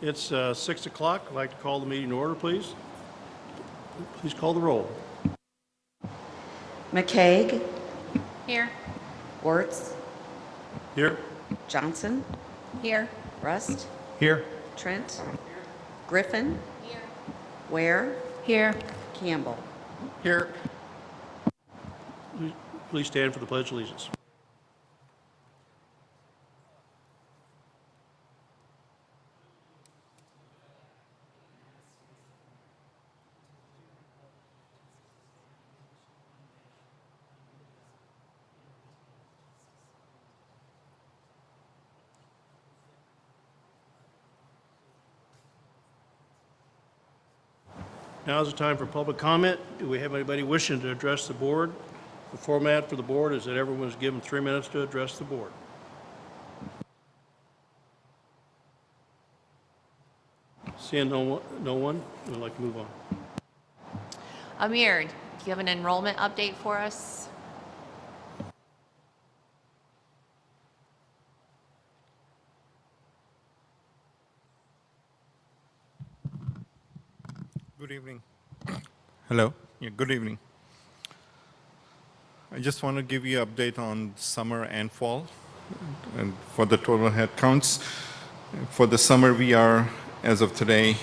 It's 6 o'clock. I'd like to call the meeting to order, please. Please call the roll. McCaig, Here. Wertz, Here. Johnson, Here. Rust, Here. Trent, Griffin, Here. Ware, Here. Campbell. Here. Please stand for the Pledge of Allegiance. Now is the time for public comment. Do we have anybody wishing to address the board? The format for the board is that everyone is given 3 minutes to address the board. Seeing no one, we'd like to move on. Amir, do you have an enrollment update for us? Good evening. Hello. Yeah, good evening. I just want to give you an update on summer and fall and for the total head counts. For the summer, we are, as of today,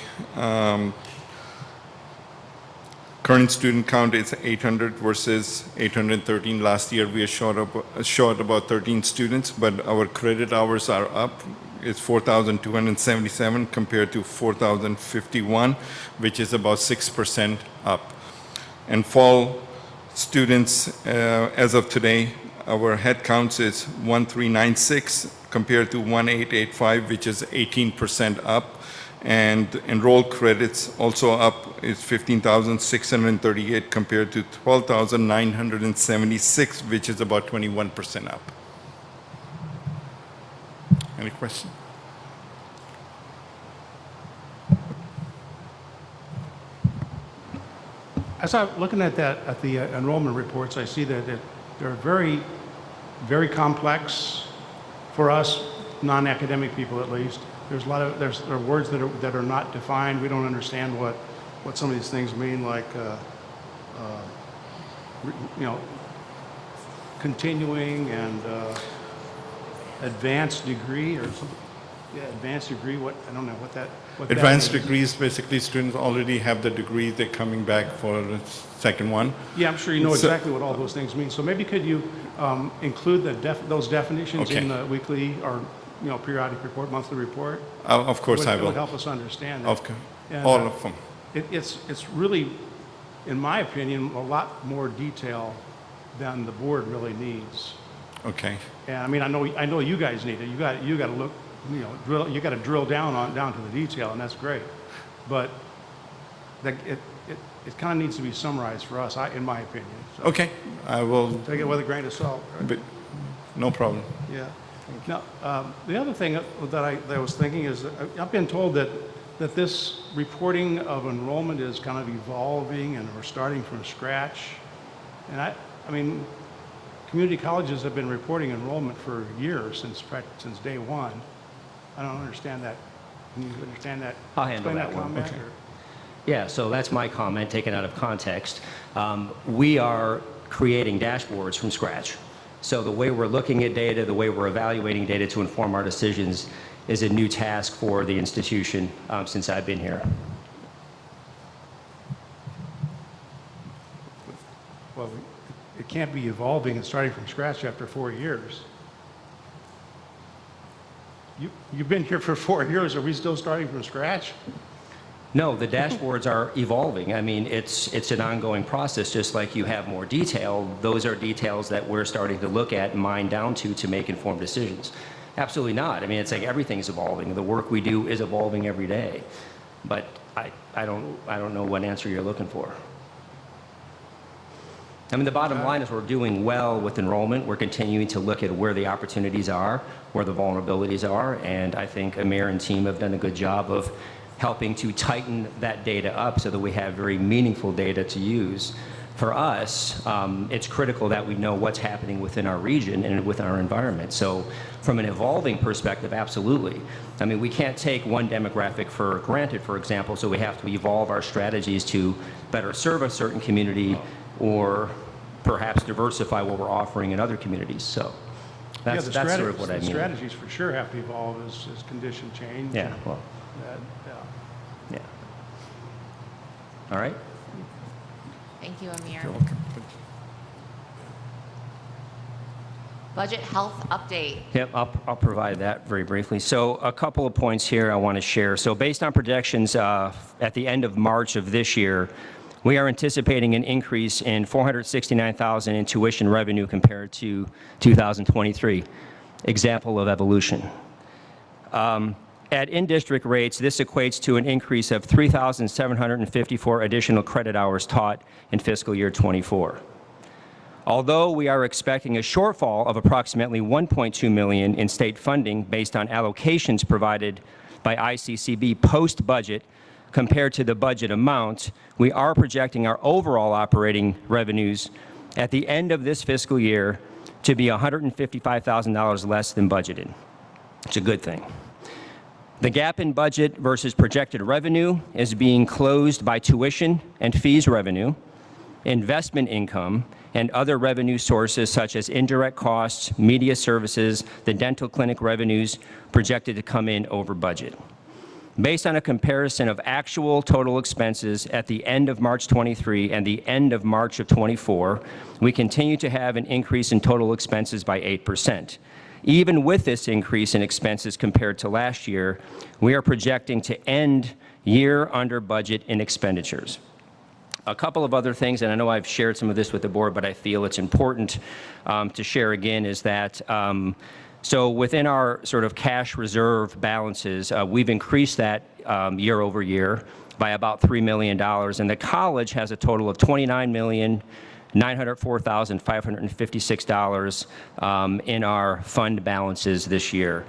current student count is 800 versus 813 last year. We are short about 13 students, but our credit hours are up. It's 4,277 compared to 4,051, which is about 6% up. And fall students, as of today, our head counts is 1396 compared to 1885, which is 18% up. And enrolled credits also up is 15,638 compared to 12,976, which is about 21% up. Any question? As I'm looking at the enrollment reports, I see that they're very, very complex for us, non-academic people at least. There's a lot of there are words that are not defined. We don't understand what some of these things mean, like continuing and advanced degree or something. Yeah, advanced degree. What I don't know what that. Advanced degrees, basically students already have the degree, they're coming back for the second one. Yeah, I'm sure you know exactly what all those things mean. So maybe could you include those definitions in the weekly or periodic report, monthly report? Of course I will. It would help us understand that. Okay. And, all of them. It's really, in my opinion, a lot more detail than the board really needs. Okay. And I mean, I know you guys need it. You got to look, you got to drill down to the detail, and that's great. But it kind of needs to be summarized for us, in my opinion. So Okay. I will. take it with a grain of salt. Right? But no problem. Yeah. Now, the other thing that I was thinking is that I've been told that this reporting of enrollment is kind of evolving and we're starting from scratch. And I mean, community colleges have been reporting enrollment for years, since day one. I don't understand that. Can you understand that? I'll handle Explain that one. comment, Okay. or- Yeah, so that's my comment taken out of context. We are creating dashboards from scratch. So the way we're looking at data, the way we're evaluating data to inform our decisions is a new task for the institution since I've been here. Well, it can't be evolving and starting from scratch after 4 years. You've been here for 4 years. Are we still starting from scratch? No, the dashboards are evolving. I mean, it's an ongoing process. Just like you have more detail, those are details that we're starting to look at and mine down to make informed decisions. Absolutely not. I mean, it's like everything's evolving. The work we do is evolving every day. But I don't know what answer you're looking for. I mean, the bottom line is we're doing well with enrollment. We're continuing to look at where the opportunities are, where the vulnerabilities are, and I think Amir and team have done a good job of helping to tighten that data up so that we have very meaningful data to use For us, it's critical that we know what's happening within our region and within our environment. So from an evolving perspective, absolutely. I mean, we can't take one demographic for granted, for example, so we have to evolve our strategies to better serve a certain community or perhaps diversify what we're offering in other communities. So that's sort of what I mean. The strategies for sure have to evolve as conditions change. Yeah, well, Yeah. yeah. All right. Thank you, Amir. Budget health update. Yep, I'll provide that very briefly. So a couple of points here I want to share. So based on projections at the end of March of this year, we are anticipating an increase in $469,000 in tuition revenue compared to 2023. Example of evolution. At in-district rates, this equates to an increase of 3,754 additional credit hours taught in fiscal year '24. Although we are expecting a shortfall of approximately $1.2 million in state funding based on allocations provided by ICCB post-budget compared to the budget amount, we are projecting our overall operating revenues at the end of this fiscal year to be $155,000 less than budgeted. It's a good thing. The gap in budget versus projected revenue is being closed by tuition and fees revenue, investment income, and other revenue sources such as indirect costs, media services, the dental clinic revenues projected to come in over budget. Based on a comparison of actual total expenses at the end of March 23 and the end of March of 24, we continue to have an increase in total expenses by 8%. Even with this increase in expenses compared to last year, we are projecting to end year under budget in expenditures. A couple of other things, and I know I've shared some of this with the board, but I feel it's important to share again, is that so within our sort of cash reserve balances, we've increased that year over year by about $3 million, and the college has a total of $29,904,556 in our fund balances this year.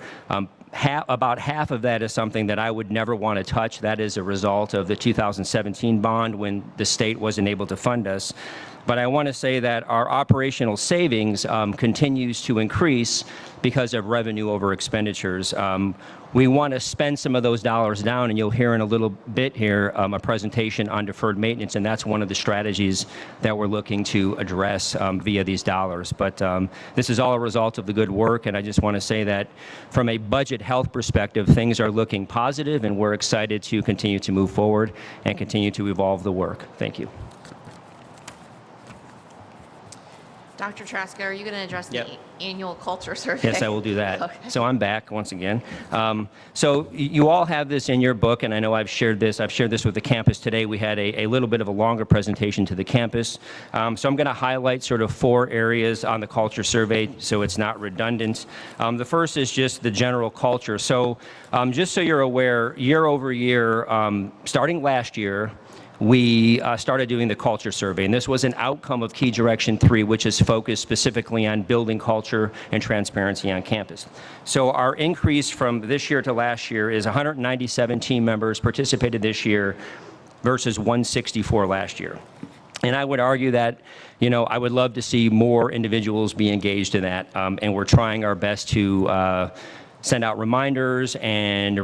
About half of that is something that I would never want to touch. That is a result of the 2017 bond when the state wasn't able to fund us. But I want to say that our operational savings continues to increase because of revenue over expenditures. We want to spend some of those dollars down, and you'll hear in a little bit here a presentation on deferred maintenance, and that's one of the strategies that we're looking to address via these dollars. But this is all a result of the good work, and I just want to say that from a budget health perspective, things are looking positive, and we're excited to continue to move forward and continue to evolve the work. Thank you. Dr. Traska, are you going to address Yep. the annual culture survey? Yes, I will do that. Okay. So I'm back once again. So you all have this in your book, and I know I've shared this with the campus today. We had a little bit of a longer presentation to the campus. So I'm going to highlight sort of 4 areas on the culture survey so it's not redundant. The first is just the general culture. So just so you're aware, year over year, starting last year, we started doing the culture survey, and this was an outcome of Key Direction 3, which is focused specifically on building culture and transparency on campus. So our increase from this year to last year is 197 team members participated this year versus 164 last year. And I would argue that, you know, I would love to see more individuals be engaged in that, and we're trying our best to send out reminders and,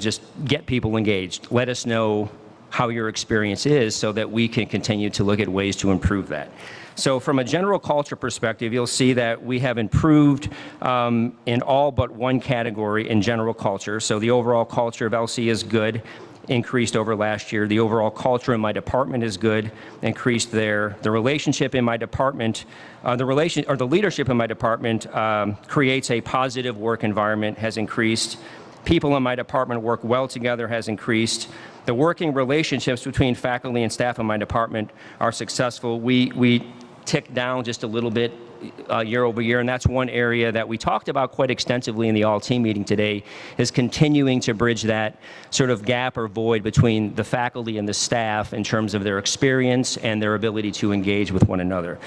just get people engaged. Let us know how your experience is so that we can continue to look at ways to improve that. So from a general culture perspective, you'll see that we have improved in all but one category in general culture. So the overall culture of LC is good, increased over last year. The overall culture in my department is good, increased there. The relationship in my department, the leadership in my department creates a positive work environment, has increased. People in my department work well together, has increased. The working relationships between faculty and staff in my department are successful. We ticked down just a little bit year over year, and that's one area that we talked about quite extensively in the all-team meeting today, is continuing to bridge that sort of gap or void between the faculty and the staff in terms of their experience and their ability to engage with one another.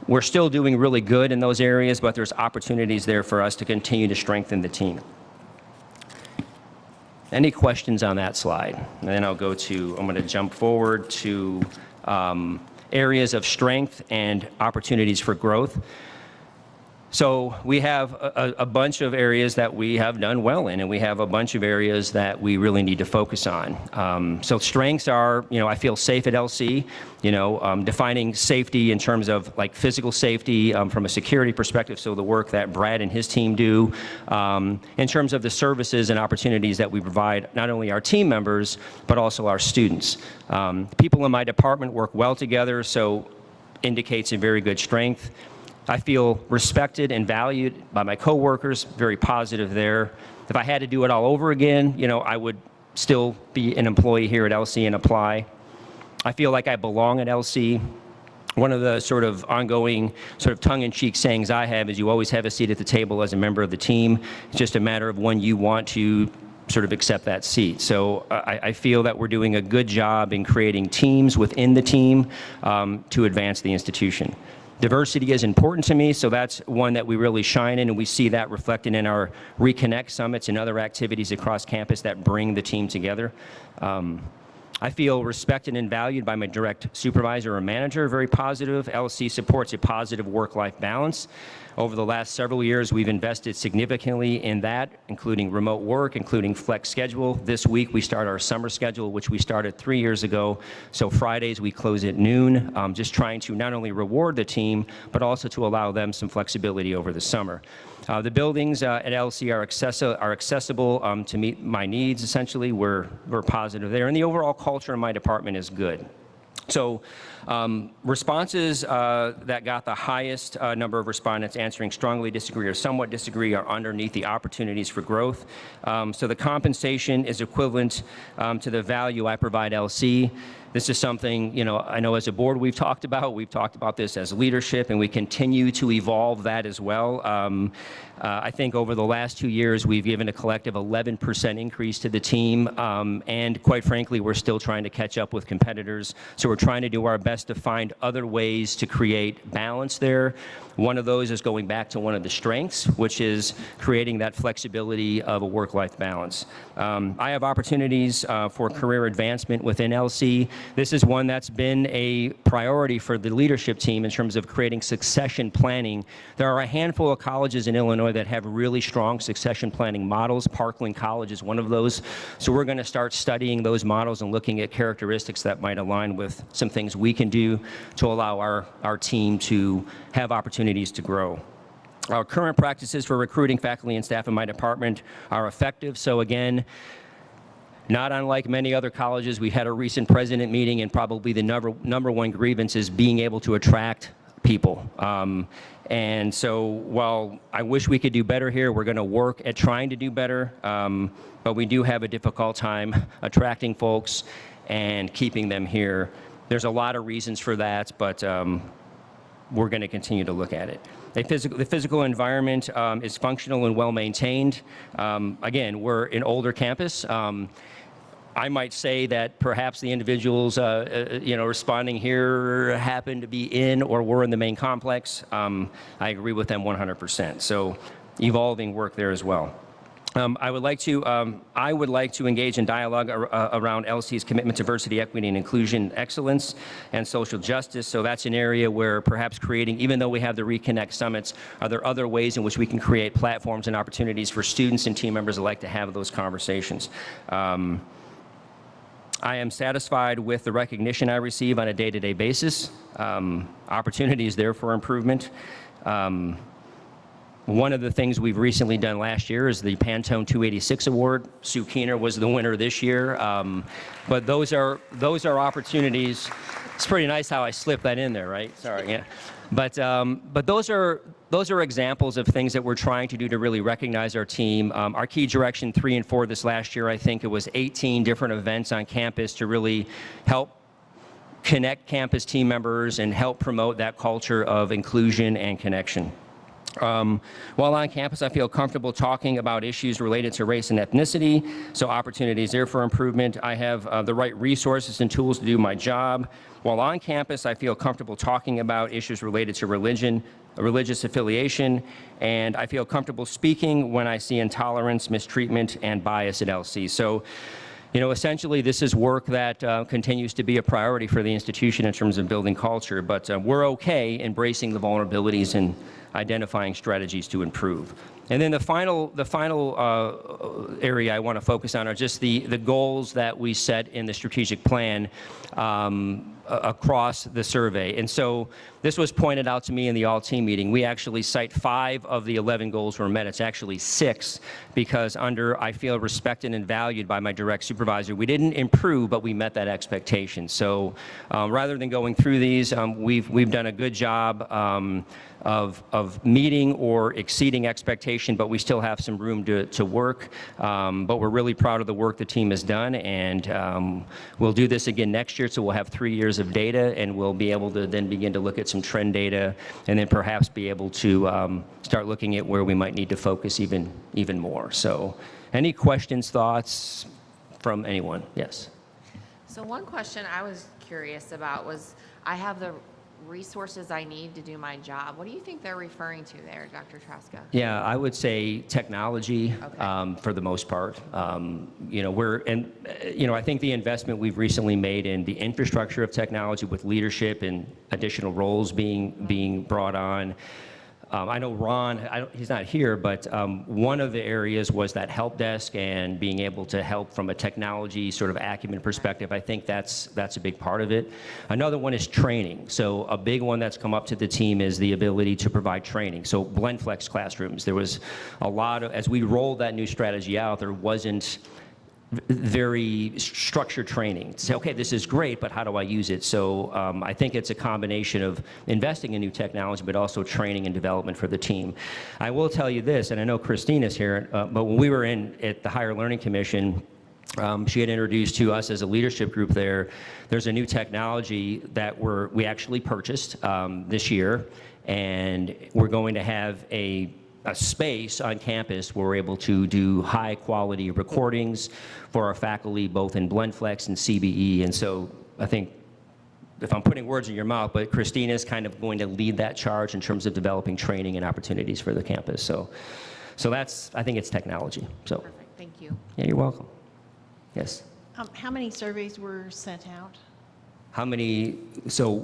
We're still doing really good in those areas, but there's opportunities there for us to continue to strengthen the team. Any questions on that slide? And then I'm going to jump forward to areas of strength and opportunities for growth. So we have a bunch of areas that we have done well in, and we have a bunch of areas that we really need to focus on. So strengths are, I feel safe at LC, defining safety in terms of like physical safety from a security perspective, so the work that Brad and his team do, in terms of the services and opportunities that we provide, not only our team members, but also our students. People in my department work well together, so indicates a very good strength. I feel respected and valued by my coworkers, very positive there. If I had to do it all over again, I would still be an employee here at LC and apply. I feel like I belong at LC. One of the sort of ongoing sort of tongue-in-cheek sayings I have is you always have a seat at the table as a member of the team. It's just a matter of when you want to sort of accept that seat. So I feel that we're doing a good job in creating teams within the team to advance the institution. Diversity is important to me, so that's one that we really shine in, and we see that reflected in our Reconnect summits and other activities across campus that bring the team together. I feel respected and valued by my direct supervisor or manager, very positive. LC supports a positive work-life balance. Over the last several years, we've invested significantly in that, including remote work, including flex schedule. This week, we start our summer schedule, which we started 3 years ago. So Fridays, we close at noon, just trying to not only reward the team, but also to allow them some flexibility over the summer. The buildings at LC are accessible to meet my needs, essentially. We're positive there. And the overall culture in my department is good. So responses that got the highest number of respondents answering strongly disagree or somewhat disagree are underneath the opportunities for growth. So the compensation is equivalent to the value I provide LC. This is something, I know as a board we've talked about this as leadership, and we continue to evolve that as well. I think over the last 2 years, we've given a collective 11% increase to the team, and quite frankly, we're still trying to catch up with competitors. So we're trying to do our best to find other ways to create balance there. One of those is going back to one of the strengths, which is creating that flexibility of a work-life balance. I have opportunities for career advancement within LC. This is one that's been a priority for the leadership team in terms of creating succession planning. There are a handful of colleges in Illinois that have really strong succession planning models. Parkland College is one of those. So we're going to start studying those models and looking at characteristics that might align with some things we can do to allow our team to have opportunities to grow. Our current practices for recruiting faculty and staff in my department are effective. So again, not unlike many other colleges, we had a recent president meeting, and probably the number one grievance is being able to attract people. And so while I wish we could do better here, we're going to work at trying to do better, but we do have a difficult time attracting folks and keeping them here. There's a lot of reasons for that, but we're going to continue to look at it. The physical environment is functional and well-maintained. Again, we're an older campus. I might say that perhaps the individuals responding here happen to be in or were in the main complex. I agree with them 100%. So evolving work there as well. I would like to engage in dialogue around LC's commitment to diversity, equity, and inclusion, excellence, and social justice. So that's an area where perhaps creating, even though we have the Reconnect summits, are there other ways in which we can create platforms and opportunities for students and team members alike to have those conversations? I am satisfied with the recognition I receive on a day-to-day basis. Opportunities there for improvement. One of the things we've recently done last year is the Pantone 286 Award. Sue Keener was the winner this year. But those are opportunities. It's pretty nice how I slipped that in there, right? Sorry, yeah. But those are examples of things that we're trying to do to really recognize our team. Our key direction 3 and 4 this last year, I think it was 18 different events on campus to really help connect campus team members and help promote that culture of inclusion and connection. While on campus, I feel comfortable talking about issues related to race and ethnicity, so opportunities there for improvement. I have the right resources and tools to do my job. While on campus, I feel comfortable talking about issues related to religion, religious affiliation, and I feel comfortable speaking when I see intolerance, mistreatment, and bias at LC. So Essentially, this is work that continues to be a priority for the institution in terms of building culture, but we're okay embracing the vulnerabilities and identifying strategies to improve. And then the final area I want to focus on are just the goals that we set in the strategic plan across the survey. And so this was pointed out to me in the all-team meeting. We actually cite 5 of the 11 goals were met. It's actually 6 because under I feel respected and valued by my direct supervisor, we didn't improve, but we met that expectation. So rather than going through these, we've done a good job of meeting or exceeding expectation, but we still have some room to work. But we're really proud of the work the team has done, and we'll do this again next year, so we'll have 3 years of data, and we'll be able to then begin to look at some trend data, and then perhaps be able to start looking at where we might need to focus even more. So any questions, thoughts from anyone? Yes. So one question I was curious about was, I have the resources I need to do my job. What do you think they're referring to there, Dr. Traska? Yeah, I would say technology, Okay. for the most part. I think the investment we've recently made in the infrastructure of technology with leadership and additional roles being brought on. I know Ron, he's not here, but one of the areas was that help desk and being able to help from a technology sort of acumen perspective. I think that's a big part of it. Another one is training. So a big one that's come up to the team is the ability to provide training. So BlendFlex classrooms, there was a lot of, as we rolled that new strategy out, there wasn't very structured training to say, okay, this is great, but how do I use it? So I think it's a combination of investing in new technology, but also training and development for the team. I will tell you this, and I know Christina's here, but when we were at the Higher Learning Commission, she had introduced to us as a leadership group there's a new technology that we actually purchased this year, and we're going to have a space on campus where we're able to do high quality recordings for our faculty, both in BlendFlex and CBE. And so I think, if I'm putting words in your mouth, but Christina's kind of going to lead that charge in terms of developing training and opportunities for the campus. So I think it's technology. So Perfect, thank you. yeah, you're welcome. Yes. How many surveys were sent out? How many, so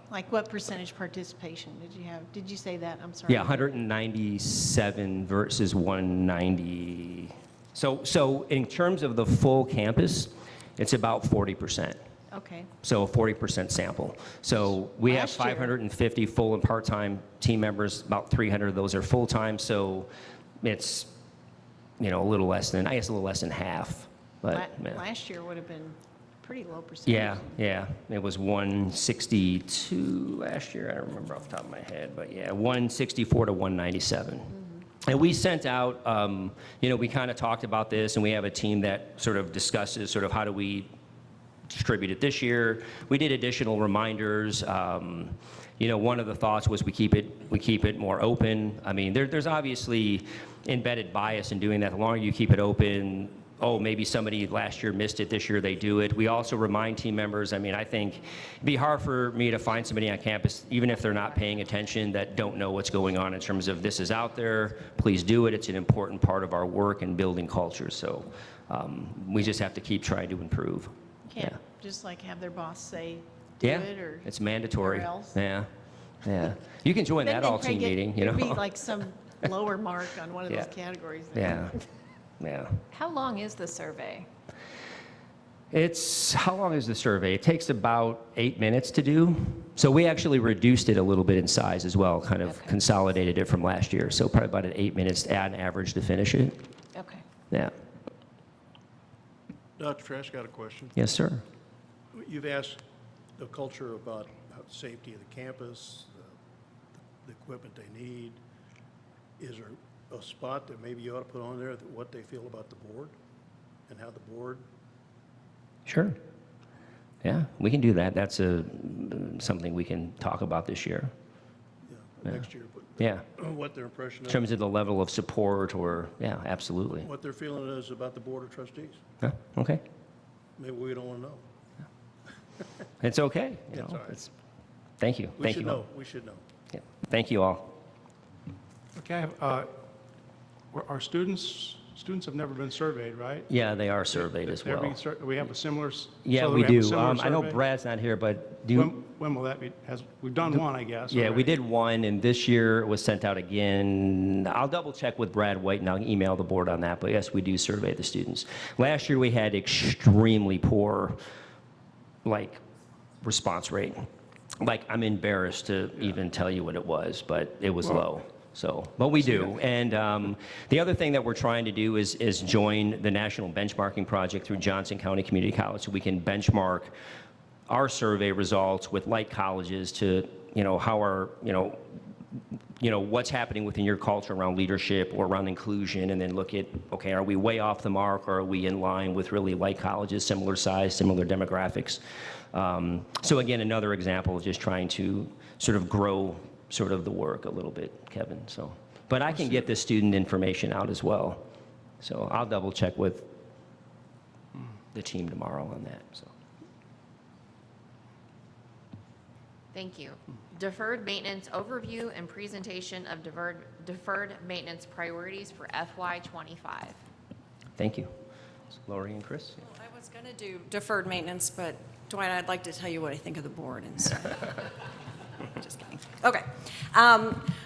Like what percentage participation did you have? Did you say that? I'm sorry. yeah, 197 versus 190. So in terms of the full campus, it's about 40%. Okay. So a 40% sample. So we have Last year- 550 full and part-time team members. About 300 of those are full-time. So it's, a little less than half. But yeah. Last year would have been pretty low percentage. Yeah. It was 162 last year. I don't remember off the top of my head, but yeah, 164 to 197. And we sent out, we kind of talked about this, and we have a team that sort of discusses sort of how do we distribute it this year. We did additional reminders. One of the thoughts was we keep it more open. I mean, there's obviously embedded bias in doing that. The longer you keep it open, maybe somebody last year missed it, this year they do it. We also remind team members, I think it'd be hard for me to find somebody on campus, even if they're not paying attention, that don't know what's going on in terms of this is out there, please do it. It's an important part of our work and building culture. So we just have to keep trying to improve. Can't just like have their boss say, do Yeah, it, or it's mandatory. or else. Yeah. You can join that Then all-team Craig, meeting, It'd be like some lower mark on one of Yeah. those categories. Yeah. How long is the survey? How long is the survey? It takes about 8 minutes to do. So we actually reduced it a little bit in size as well, kind of Okay. consolidated it from last year. So probably about 8 minutes on average to finish it. Okay. Yeah. Dr. Trask, got a question. Yes, sir. You've asked the culture about safety of the campus, the equipment they need. Is there a spot that maybe you ought to put on there, that what they feel about the board and how the board? Sure. Yeah, we can do that. That's something we can talk about this year. Next year, but Yeah. what their impression In is, terms of the level of support yeah, absolutely. what their feeling is about the Board of Trustees. Yeah, okay. Maybe we don't want to know. It's okay. It's all right. Thank you. We Thank should you all. know. We should know. Yeah. Thank you all. Okay, are students students have never been surveyed, right? Yeah, they are surveyed as They're well. being we have a similar. Yeah, so we have a do. similar I know survey? Brad's not here, but do you? When will that be? We've done one, I guess. Yeah, we already. did one, and this year it was sent out again. I'll double check with Brad White, and I'll email the board on that. But yes, we do survey the students. Last year we had extremely poor, response rate. I'm embarrassed to even tell you what it was, but it was low. So, but we do. And the other thing that we're trying to do is join the National Benchmarking Project through Johnson County Community College, so we can benchmark our survey results with like colleges to, how our, what's happening within your culture around leadership or around inclusion, and then look at, okay, are we way off the mark, or are we in line with really like colleges, similar size, similar demographics? So again, another example of just trying to sort of grow sort of the work a little bit, Kevin. So, but I can get the student information out as well. So I'll double check with the team tomorrow on that. So. Thank you. Deferred maintenance overview and presentation of deferred maintenance priorities for FY25. Thank you. Lori and Chris? Well, I was going to do deferred maintenance, but Dwight, I'd like to tell you what I think of the board instead. Just kidding. Okay.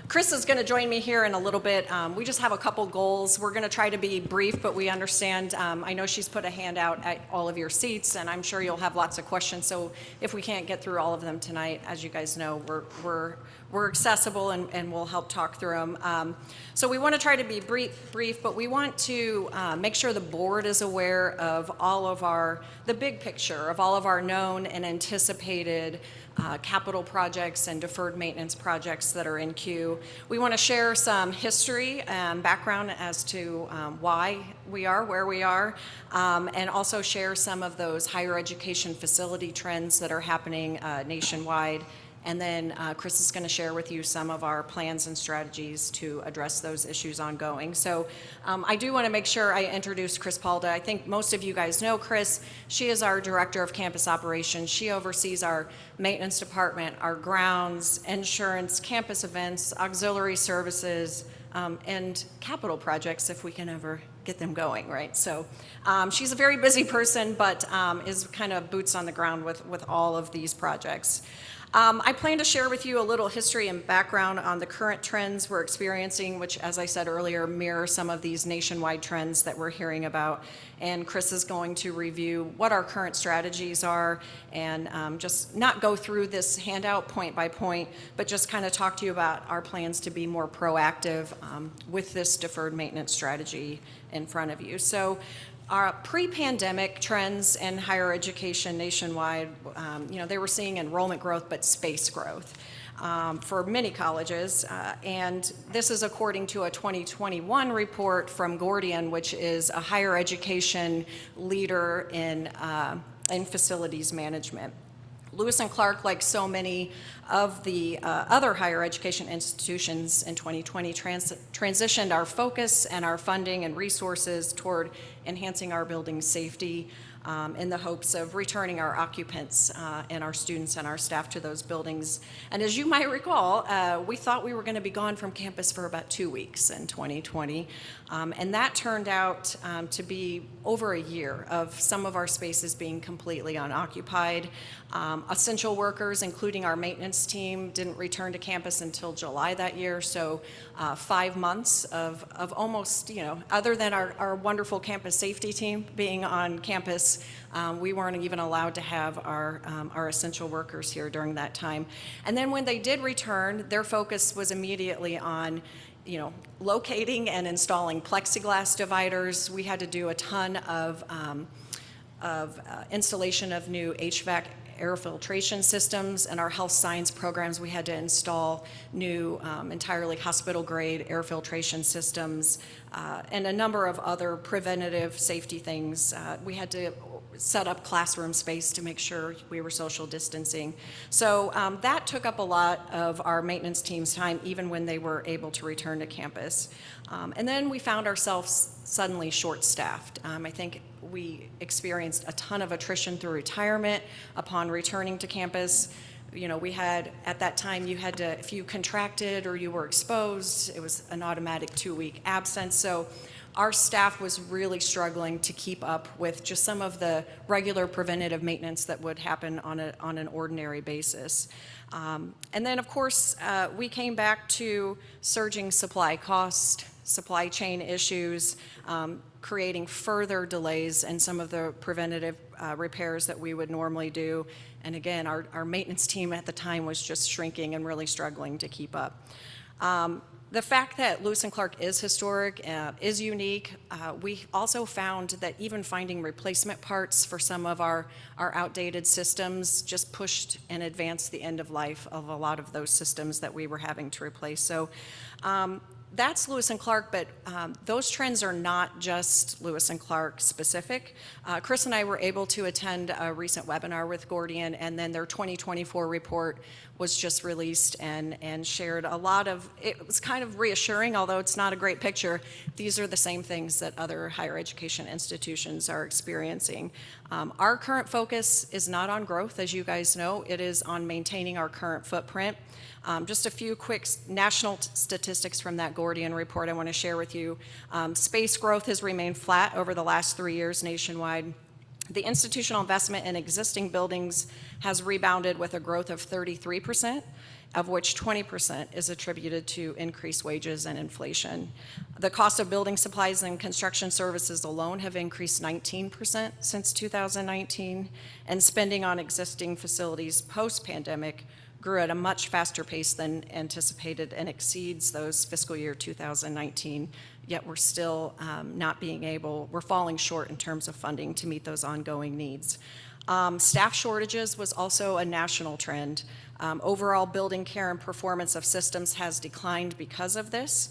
Chris is going to join me here in a little bit. We just have a couple goals. We're going to try to be brief, but we understand. I know she's put a handout at all of your seats, and I'm sure you'll have lots of questions. So if we can't get through all of them tonight, as you guys know, we're accessible and we'll help talk through them. So we want to try to be brief, but we want to make sure the board is aware of all of the big picture of all of our known and anticipated capital projects and deferred maintenance projects that are in queue. We want to share some history and background as to why we are where we are, and also share some of those higher education facility trends that are happening nationwide. And then Chris is going to share with you some of our plans and strategies to address those issues ongoing. So I do want to make sure I introduce Chris Palda. I think most of you guys know Chris. She is our Director of Campus Operations. She oversees our maintenance department, our grounds, insurance, campus events, auxiliary services, and capital projects if we can ever get them going, right? So she's a very busy person, but is kind of boots on the ground with all of these projects. I plan to share with you a little history and background on the current trends we're experiencing, which, as I said earlier, mirror some of these nationwide trends that we're hearing about. And Chris is going to review what our current strategies are and just not go through this handout point by point, but just kind of talk to you about our plans to be more proactive with this deferred maintenance strategy in front of you. So our pre-pandemic trends in higher education nationwide, they were seeing enrollment growth, but space growth for many colleges. And this is according to a 2021 report from Gordian, which is a higher education leader in facilities management. Lewis and Clark, like so many of the other higher education institutions in 2020, transitioned our focus and our funding and resources toward enhancing our building safety in the hopes of returning our occupants and our students and our staff to those buildings. And as you might recall, we thought we were going to be gone from campus for about 2 weeks in 2020. And that turned out to be over a year of some of our spaces being completely unoccupied. Essential workers, including our maintenance team, didn't return to campus until July that year. So 5 months of almost, other than our wonderful campus safety team being on campus, we weren't even allowed to have our essential workers here during that time. And then when they did return, their focus was immediately on locating and installing plexiglass dividers. We had to do a ton of installation of new HVAC air filtration systems. And our health science programs, we had to install new entirely hospital-grade air filtration systems and a number of other preventative safety things. We had to set up classroom space to make sure we were social distancing. So that took up a lot of our maintenance team's time, even when they were able to return to campus. And then we found ourselves suddenly short-staffed. I think we experienced a ton of attrition through retirement upon returning to campus. We had, at that time, you had to, if you contracted or you were exposed, it was an automatic 2-week absence. So our staff was really struggling to keep up with just some of the regular preventative maintenance that would happen on an ordinary basis. And then, of course, we came back to surging supply cost, supply chain issues, creating further delays in some of the preventative repairs that we would normally do. And again, our maintenance team at the time was just shrinking and really struggling to keep up. The fact that Lewis and Clark is historic, is unique, we also found that even finding replacement parts for some of our outdated systems just pushed and advanced the end of life of a lot of those systems that we were having to replace. So that's Lewis and Clark, but those trends are not just Lewis and Clark specific. Chris and I were able to attend a recent webinar with Gordian, and then their 2024 report was just released and shared a lot of, it was kind of reassuring, although it's not a great picture. These are the same things that other higher education institutions are experiencing. Our current focus is not on growth, as you guys know. It is on maintaining our current footprint. Just a few quick national statistics from that Gordian report I want to share with you. Space growth has remained flat over the last 3 years nationwide. The institutional investment in existing buildings has rebounded with a growth of 33%, of which 20% is attributed to increased wages and inflation. The cost of building supplies and construction services alone have increased 19% since 2019, and spending on existing facilities post-pandemic grew at a much faster pace than anticipated and exceeds those fiscal year 2019, yet we're still we're falling short in terms of funding to meet those ongoing needs. Staff shortages was also a national trend. Overall building care and performance of systems has declined because of this.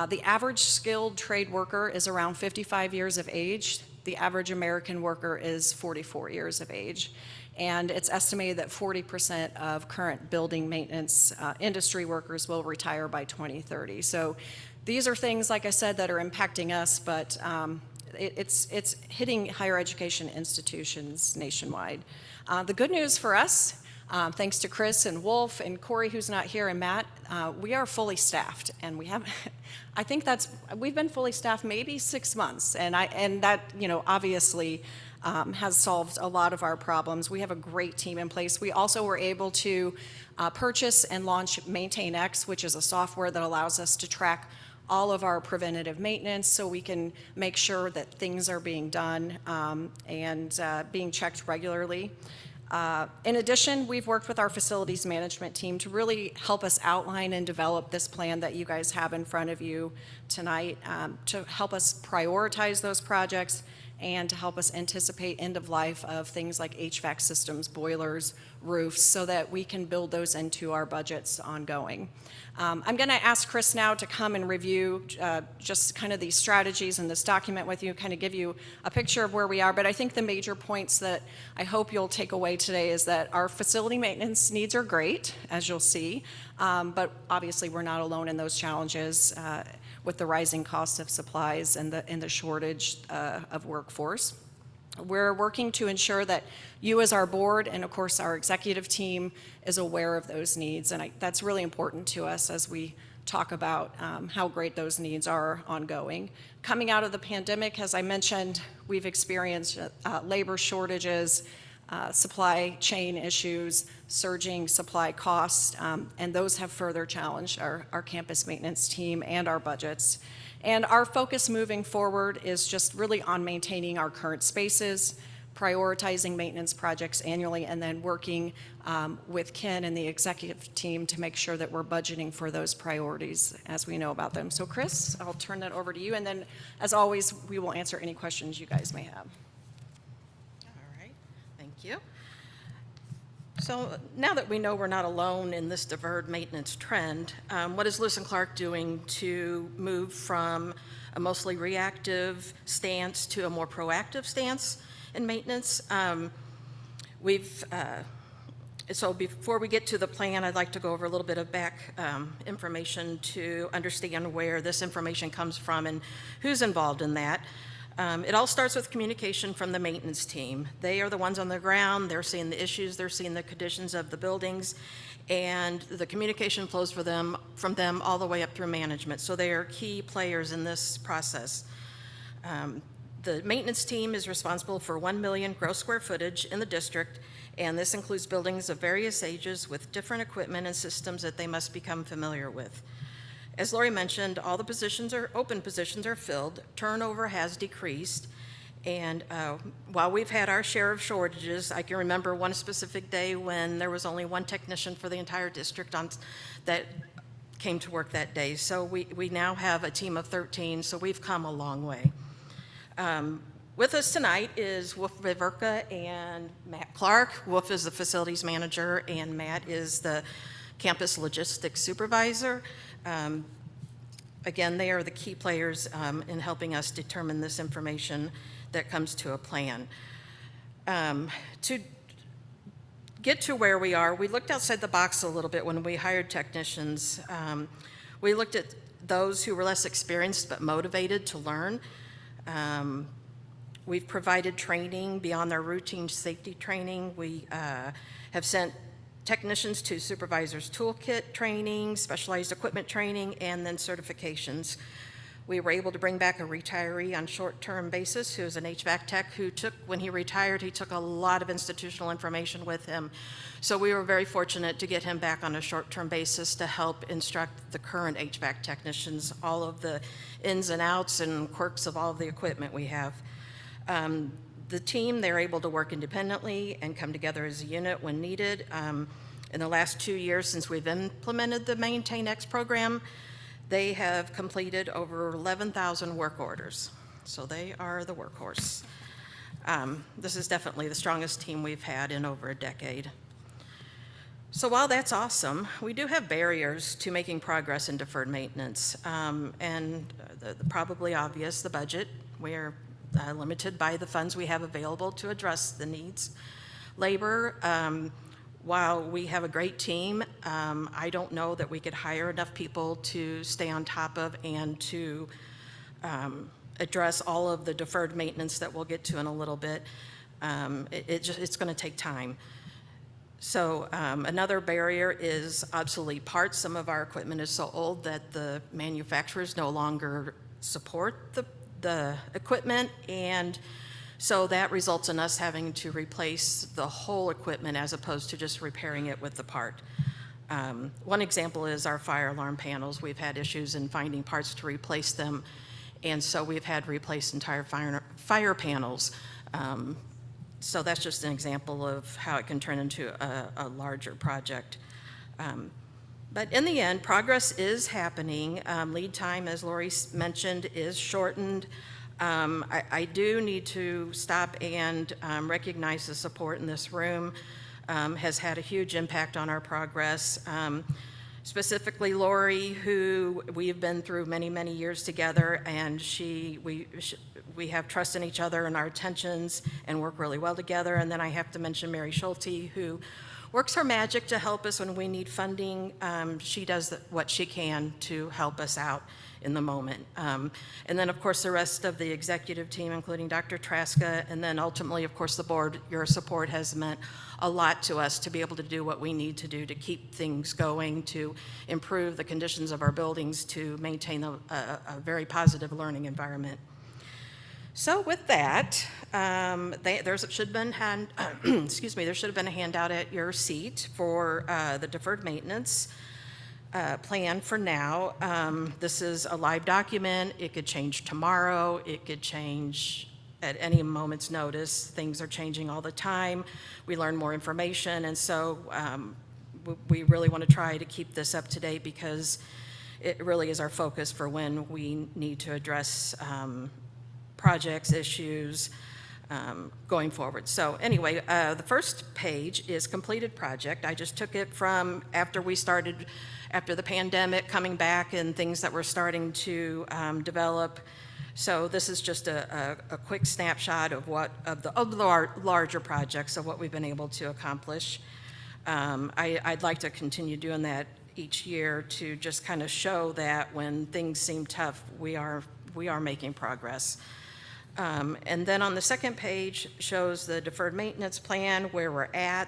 The average skilled trade worker is around 55 years of age. The average American worker is 44 years of age. And it's estimated that 40% of current building maintenance industry workers will retire by 2030. So these are things, like I said, that are impacting us, but it's hitting higher education institutions nationwide. The good news for us, thanks to Chris and Wolf and Corey, who's not here, and Matt, we are fully staffed, and we have, I think we've been fully staffed maybe 6 months, and that, obviously has solved a lot of our problems. We have a great team in place. We also were able to purchase and launch MaintainX, which is a software that allows us to track all of our preventative maintenance so we can make sure that things are being done and being checked regularly. In addition, we've worked with our facilities management team to really help us outline and develop this plan that you guys have in front of you tonight to help us prioritize those projects and to help us anticipate end of life of things like HVAC systems, boilers, roofs, so that we can build those into our budgets ongoing. I'm going to ask Chris now to come and review just kind of these strategies in this document with you, kind of give you a picture of where we are. But I think the major points that I hope you'll take away today is that our facility maintenance needs are great, as you'll see, but obviously we're not alone in those challenges with the rising cost of supplies and the shortage of workforce. We're working to ensure that you as our board and of course our executive team is aware of those needs, and that's really important to us as we talk about how great those needs are ongoing. Coming out of the pandemic, as I mentioned, we've experienced labor shortages, supply chain issues, surging supply costs, and those have further challenged our campus maintenance team and our budgets. And our focus moving forward is just really on maintaining our current spaces, prioritizing maintenance projects annually, and then working with Ken and the executive team to make sure that we're budgeting for those priorities as we know about them. So Chris, I'll turn that over to you, and then as always, we will answer any questions you guys may have. All right, thank you. So now that we know we're not alone in this deferred maintenance trend, what is Lewis and Clark doing to move from a mostly reactive stance to a more proactive stance in maintenance? So before we get to the plan, I'd like to go over a little bit of back information to understand where this information comes from and who's involved in that. It all starts with communication from the maintenance team. They are the ones on the ground. They're seeing the issues. They're seeing the conditions of the buildings, and the communication flows from them all the way up through management. So they are key players in this process. The maintenance team is responsible for 1 million gross square footage in the district, and this includes buildings of various ages with different equipment and systems that they must become familiar with. As Lori mentioned, all the open positions are filled, turnover has decreased, and while we've had our share of shortages, I can remember one specific day when there was only one technician for the entire district that came to work that day. So we now have a team of 13, so we've come a long way. With us tonight is Wolf Viverka and Matt Clark. Wolf is the facilities manager, and Matt is the campus logistics supervisor. Again, they are the key players in helping us determine this information that comes to a plan. To get to where we are, we looked outside the box a little bit when we hired technicians. We looked at those who were less experienced but motivated to learn. We've provided training beyond their routine safety training. We have sent technicians to supervisors toolkit training, specialized equipment training, and then certifications. We were able to bring back a retiree on short-term basis who is an HVAC tech who when he retired, he took a lot of institutional information with him. So we were very fortunate to get him back on a short-term basis to help instruct the current HVAC technicians all of the ins and outs and quirks of all of the equipment we have. The team, they're able to work independently and come together as a unit when needed. In the last 2 years since we've implemented the Maintain X program, they have completed over 11,000 work orders. So they are the workhorse. This is definitely the strongest team we've had in over a decade. So while that's awesome, we do have barriers to making progress in deferred maintenance. And the probably obvious, the budget. We are limited by the funds we have available to address the needs. Labor, while we have a great team, I don't know that we could hire enough people to stay on top of and to address all of the deferred maintenance that we'll get to in a little bit. It's going to take time. So another barrier is obsolete parts. Some of our equipment is so old that the manufacturers no longer support the equipment, and so that results in us having to replace the whole equipment as opposed to just repairing it with the part. One example is our fire alarm panels. We've had issues in finding parts to replace them, and so we've had to replace entire fire panels. So that's just an example of how it can turn into a larger project. But in the end, progress is happening. Lead time, as Lori mentioned, is shortened. I do need to stop and recognize the support in this room. Has had a huge impact on our progress. Specifically Lori, who we've been through many, many years together, and we have trust in each other and our attentions and work really well together. And then I have to mention Mary Schulte, who works her magic to help us when we need funding. She does what she can to help us out in the moment. And then, of course, the rest of the executive team, including Dr. Traska, and then ultimately, of course, the board. Your support has meant a lot to us to be able to do what we need to do to keep things going, to improve the conditions of our buildings, to maintain a very positive learning environment. So with that, there should have been a handout at your seat for the deferred maintenance plan for now. This is a live document. It could change tomorrow. It could change at any moment's notice. Things are changing all the time. We learn more information, and so we really want to try to keep this up to date because it really is our focus for when we need to address projects, issues, going forward. So anyway, the first page is completed project. I just took it from after the pandemic coming back and things that were starting to develop. So this is just a quick snapshot of the larger projects of what we've been able to accomplish. I'd like to continue doing that each year to just kind of show that when things seem tough, we are making progress. And then on the second page shows the deferred maintenance plan, where we're at.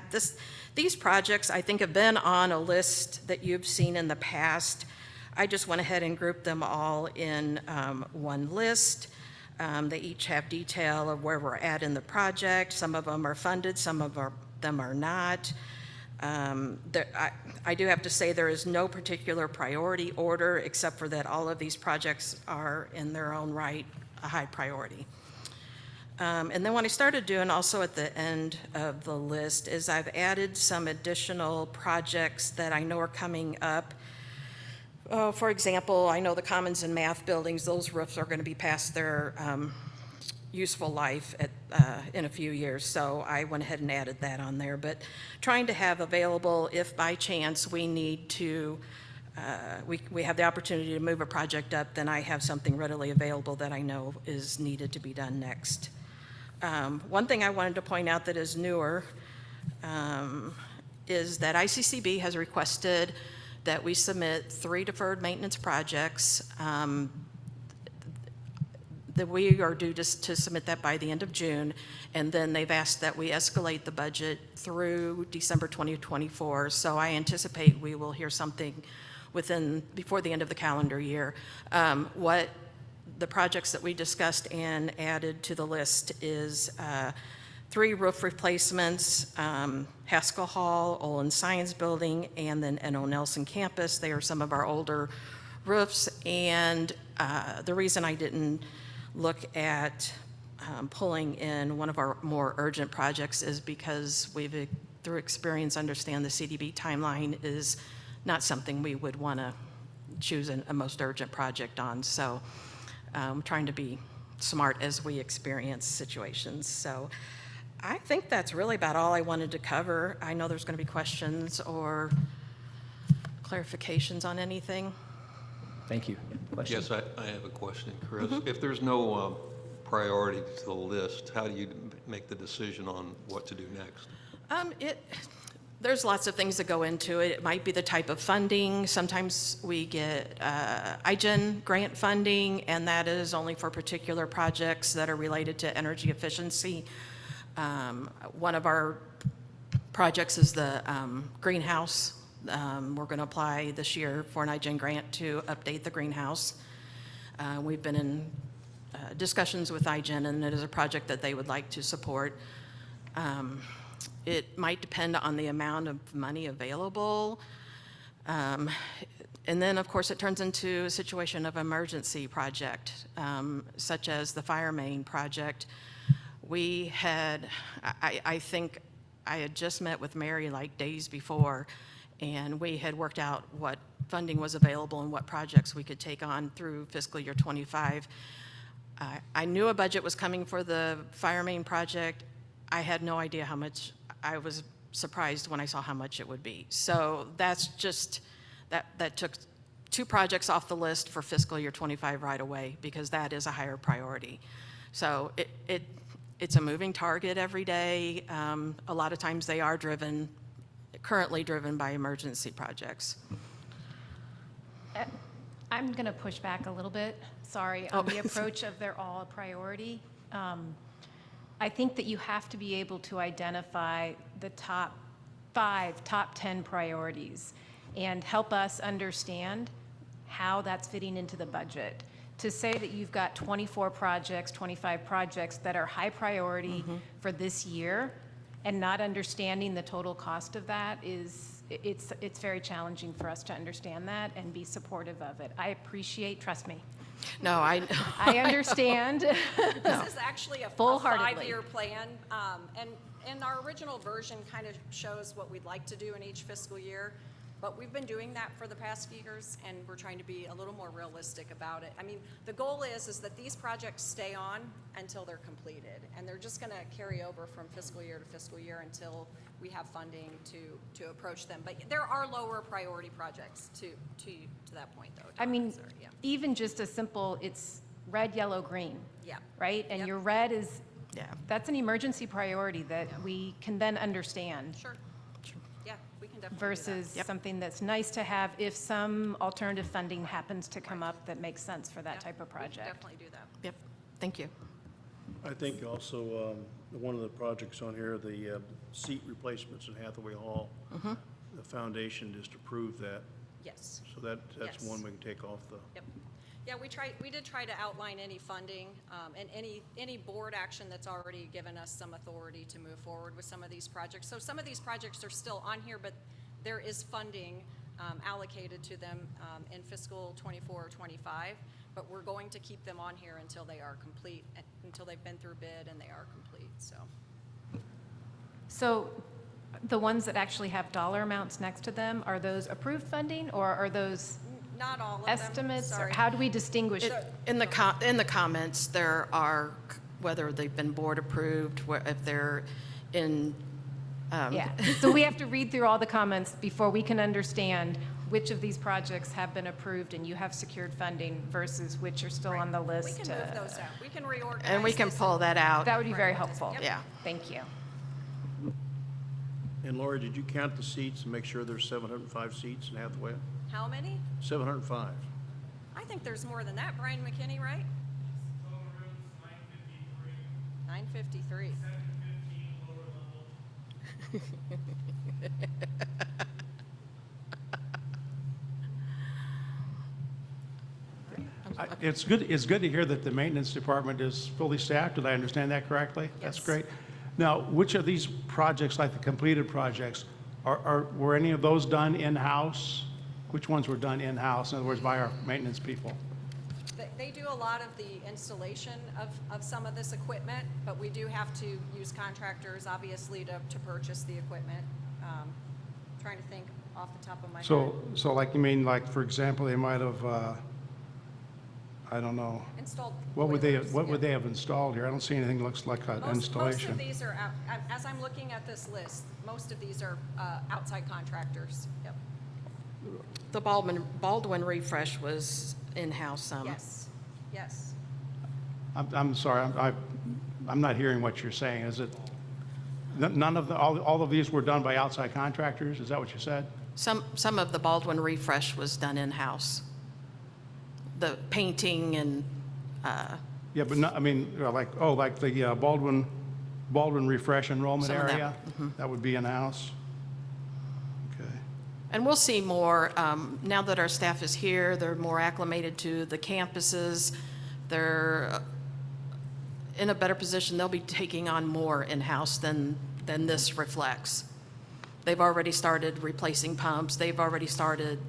These projects, I think, have been on a list that you've seen in the past. I just went ahead and grouped them all in one list. They each have detail of where we're at in the project. Some of them are funded, some of them are not. I do have to say there is no particular priority order, except for that all of these projects are in their own right a high priority. And then what I started doing also at the end of the list is I've added some additional projects that I know are coming up. For example, I know the Commons and Math buildings, those roofs are going to be past their useful life in a few years, so I went ahead and added that on there. But trying to have available, if by chance we need to, we have the opportunity to move a project up, then I have something readily available that I know is needed to be done next. One thing I wanted to point out that is newer is that ICCB has requested that we submit 3 deferred maintenance projects. That we are due to submit that by the end of June, and then they've asked that we escalate the budget through December 2024. So I anticipate we will hear something before the end of the calendar year. What the projects that we discussed and added to the list is 3 roof replacements, Haskell Hall, Olin Science Building, and then N.O. Nelson Campus. They are some of our older roofs, and the reason I didn't look at pulling in one of our more urgent projects is because we've, through experience, understand the CDB timeline is not something we would want to choose a most urgent project on. So trying to be smart as we experience situations. So I think that's really about all I wanted to cover. I know there's going to be questions or clarifications on anything. Thank you. Question? Yes, I have a question, Chris. If there's no priority to the list, how do you make the decision on what to do next? There's lots of things that go into it. It might be the type of funding. Sometimes we get IGEN grant funding, and that is only for particular projects that are related to energy efficiency. One of our projects is the greenhouse. We're going to apply this year for an IGEN grant to update the greenhouse. We've been in discussions with IGEN, and it is a project that they would like to support. It might depend on the amount of money available. And then, of course, it turns into a situation of emergency project, such as the fire main project. We had, I think I had just met with Mary like days before, and we had worked out what funding was available and what projects we could take on through fiscal year 25. I knew a budget was coming for the fire main project. I had no idea how much. I was surprised when I saw how much it would be. So that's just, that took 2 projects off the list for fiscal year 25 right away, because that is a higher priority. So it's a moving target every day. A lot of times they are currently driven by emergency projects. I'm going to push back a little bit, sorry, on the approach of they're all a priority. I think that you have to be able to identify the top 5, top 10 priorities and help us understand how that's fitting into the budget. To say that you've got 24 projects, 25 projects that are high priority for this year and not understanding the total cost of that it's very challenging for us to understand that and be supportive of it. I appreciate, trust me. No, I understand. This is actually a Full-heartedly. 5-year plan, and our original version kind of shows what we'd like to do in each fiscal year, but we've been doing that for the past few years, and we're trying to be a little more realistic about it. I mean, the goal is that these projects stay on until they're completed, and they're just going to carry over from fiscal year to fiscal year until we have funding to approach them. But there are lower priority projects to that point, though. I mean, Yeah. even just a simple, it's red, yellow, green. Yeah. Right? And Yep. your red is, yeah. that's an emergency priority that we can then understand Sure. Yeah, we can definitely do that. versus something that's nice to have if some alternative funding happens to come up that makes sense for that Yeah, type of we can project. definitely do that. Yep, thank you. I think also, one of the projects on here, the seat replacements in Hathaway Hall, the foundation just approved that, Yes. so that's Yes. one we can take off the. Yep. Yeah, we did try to outline any funding, and any board action that's already given us some authority to move forward with some of these projects. So some of these projects are still on here, but there is funding allocated to them in fiscal 24 or 25, but we're going to keep them on here until they are complete, until they've been through bid and they are complete, so. So the ones that actually have dollar amounts next to them, are those approved funding, or are those Not all of them. estimates? Or Sorry. how do we distinguish? In the comments, there are, whether they've been board approved, if they're in, Yeah, so we have to read through all the comments before we can understand which of these projects have been approved and you have secured funding versus which are still on the We list. can move those out. We can reorganize. and we can this pull that out. That would be very helpful. Yep. Yeah. Thank you. And Laura, did you count the seats and make sure there's 705 seats in Hathaway? How many? 705. I think there's more than that. Brian McKinney, right? 953. It's good to hear that the maintenance department is fully staffed. Did I understand that correctly? That's Yes. great. Now, which of these projects, like the completed projects, were any of those done in-house? Which ones were done in-house, in other words, by our maintenance people? They do a lot of the installation of some of this equipment, but we do have to use contractors, obviously, to purchase the equipment. Trying to think off the top of my head. So like, you mean, like, for example, they might have, I don't know, Installed what would boilers, they yeah. have installed here? I don't see anything that looks like an Most installation. of these are, as I'm looking at this list, most of these are outside contractors. Yep. The Baldwin refresh was in-house. Yes. I'm sorry, I'm not hearing what you're saying. Is it, none of all of these were done by outside contractors? Is that what you said? Some of the Baldwin refresh was done in-house. The painting and, Yeah, but not, I mean, like the Baldwin Refresh enrollment Some of that, area? That would be in-house? Okay. and we'll see more, now that our staff is here, they're more acclimated to the campuses. They're in a better position. They'll be taking on more in-house than this reflects. They've already started replacing pumps. They've already started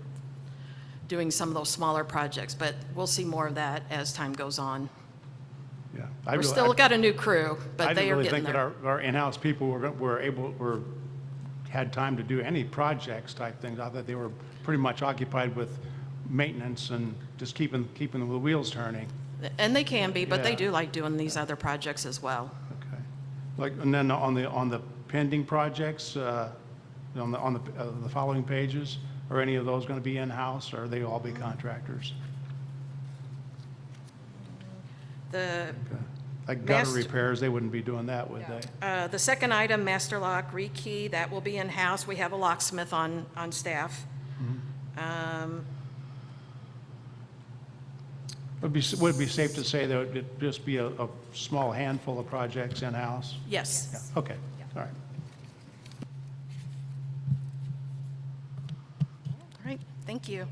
doing some of those smaller projects, but we'll see more of that as time goes on. Yeah. We're still got a new crew, but they are I didn't really getting think there. that our in-house people had time to do any projects type things. I thought they were pretty much occupied with maintenance and just keeping the wheels turning. And they can be, but they Yeah. do like doing these other projects as well. Okay. Like, and then on the pending projects, on the following pages, are any of those going to be in-house, or are they all be contractors? The Like gutter Master- repairs, they wouldn't be doing that, would they? The second item, master lock rekey, that will be in-house. We have a locksmith on staff. Would it be safe to say that it'd just be a small handful of projects in-house? Yes. Okay, all right. All right, thank you.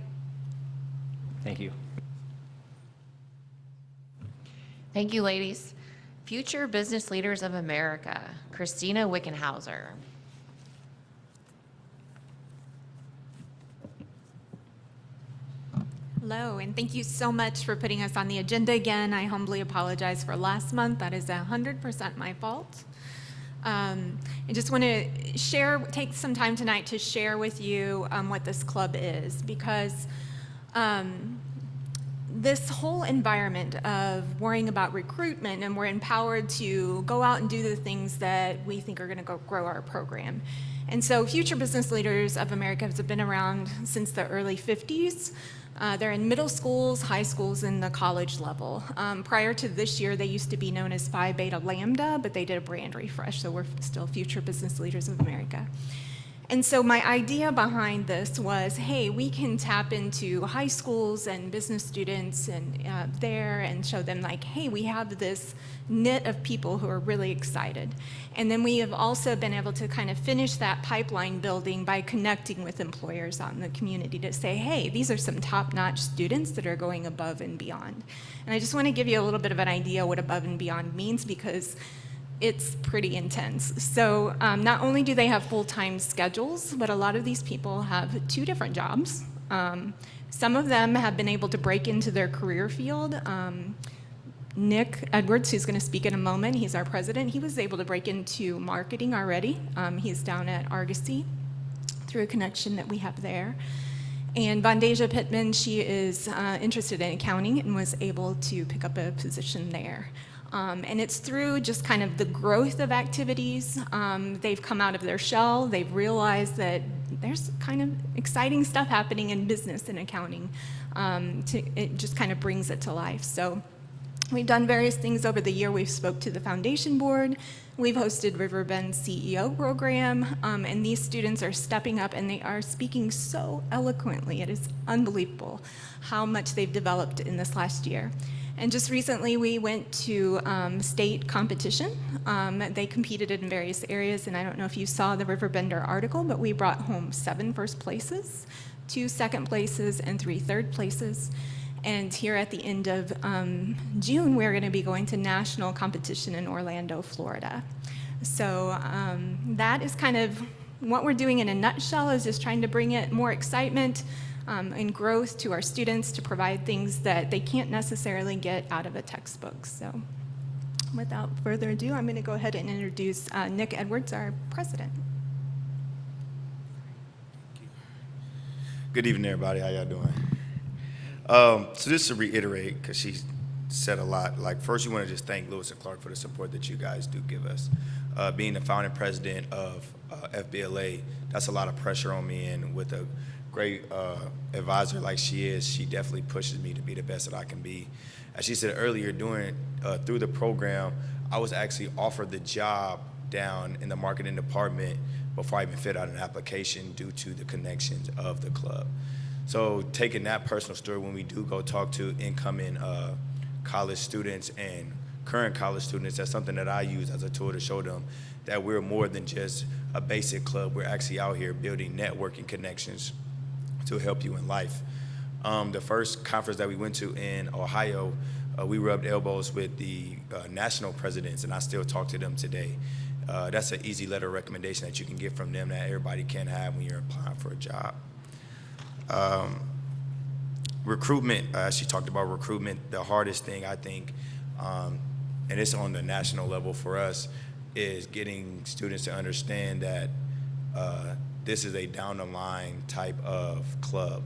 Thank you. Thank you, ladies. Future Business Leaders of America, Christina Wickenhauser. Hello, and thank you so much for putting us on the agenda again. I humbly apologize for last month. That is 100% my fault. I just want to take some time tonight to share with you what this club is, because this whole environment of worrying about recruitment, and we're empowered to go out and do the things that we think are going to grow our program. And so Future Business Leaders of America has been around since the early 50s. They're in middle schools, high schools, and the college level. Prior to this year, they used to be known as Phi Beta Lambda, but they did a brand refresh, so we're still Future Business Leaders of America. And so my idea behind this was, hey, we can tap into high schools and business students and there and show them like, hey, we have this knit of people who are really excited. And then we have also been able to kind of finish that pipeline building by connecting with employers out in the community to say, hey, these are some top-notch students that are going above and beyond. And I just want to give you a little bit of an idea what above and beyond means, because it's pretty intense. So not only do they have full-time schedules, but a lot of these people have 2 different jobs. Some of them have been able to break into their career field. Nick Edwards, who's going to speak in a moment, he's our president, he was able to break into marketing already. He's down at Argosy through a connection that we have there. And Vondasia Pittman, she is interested in accounting and was able to pick up a position there. And it's through just kind of the growth of activities. They've come out of their shell. They've realized that there's kind of exciting stuff happening in business and accounting. It just kind of brings it to life. So we've done various things over the year. We've spoke to the foundation board. We've hosted Riverbend CEO program. And these students are stepping up and they are speaking so eloquently. It is unbelievable how much they've developed in this last year. And just recently, we went to state competition. They competed in various areas, and I don't know if you saw the Riverbender article, but we brought home 7 first places, 2 second places, and 3 third places. And here at the end of June, we're going to be going to national competition in Orlando, Florida. So that is kind of what we're doing in a nutshell, is just trying to bring it more excitement and growth to our students, to provide things that they can't necessarily get out of a textbook. So without further ado, I'm going to go ahead and introduce Nick Edwards, our president. Good evening, everybody. How y'all doing? So just to reiterate, because she said a lot, like first you want to just thank Lewis and Clark for the support that you guys do give us. Being the founding president of FBLA, that's a lot of pressure on me, and with a great advisor like she is, she definitely pushes me to be the best that I can be. As she said earlier, through the program, I was actually offered the job down in the marketing department before I even filled out an application due to the connections of the club. So taking that personal story, when we do go talk to incoming college students and current college students, that's something that I use as a tool to show them that we're more than just a basic club. We're actually out here building networking connections to help you in life. The first conference that we went to in Ohio, we rubbed elbows with the national presidents, and I still talk to them today. That's an easy letter of recommendation that you can get from them that everybody can have when you're applying for a job. Recruitment, she talked about recruitment. The hardest thing, I think, and it's on the national level for us, is getting students to understand that this is a down-the-line type of club.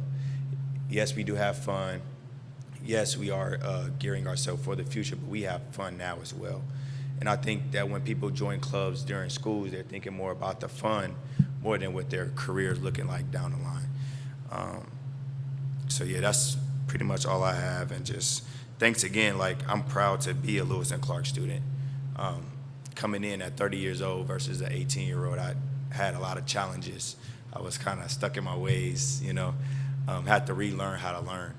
Yes, we do have fun. Yes, we are gearing ourselves for the future, but we have fun now as well. And I think that when people join clubs during schools, they're thinking more about the fun more than what their career is looking like down the line. So yeah, that's pretty much all I have. And just thanks again. Like, I'm proud to be a Lewis and Clark student. Coming in at 30 years old versus an 18-year-old, I had a lot of challenges. I was kind of stuck in my ways, you know, had to relearn how to learn.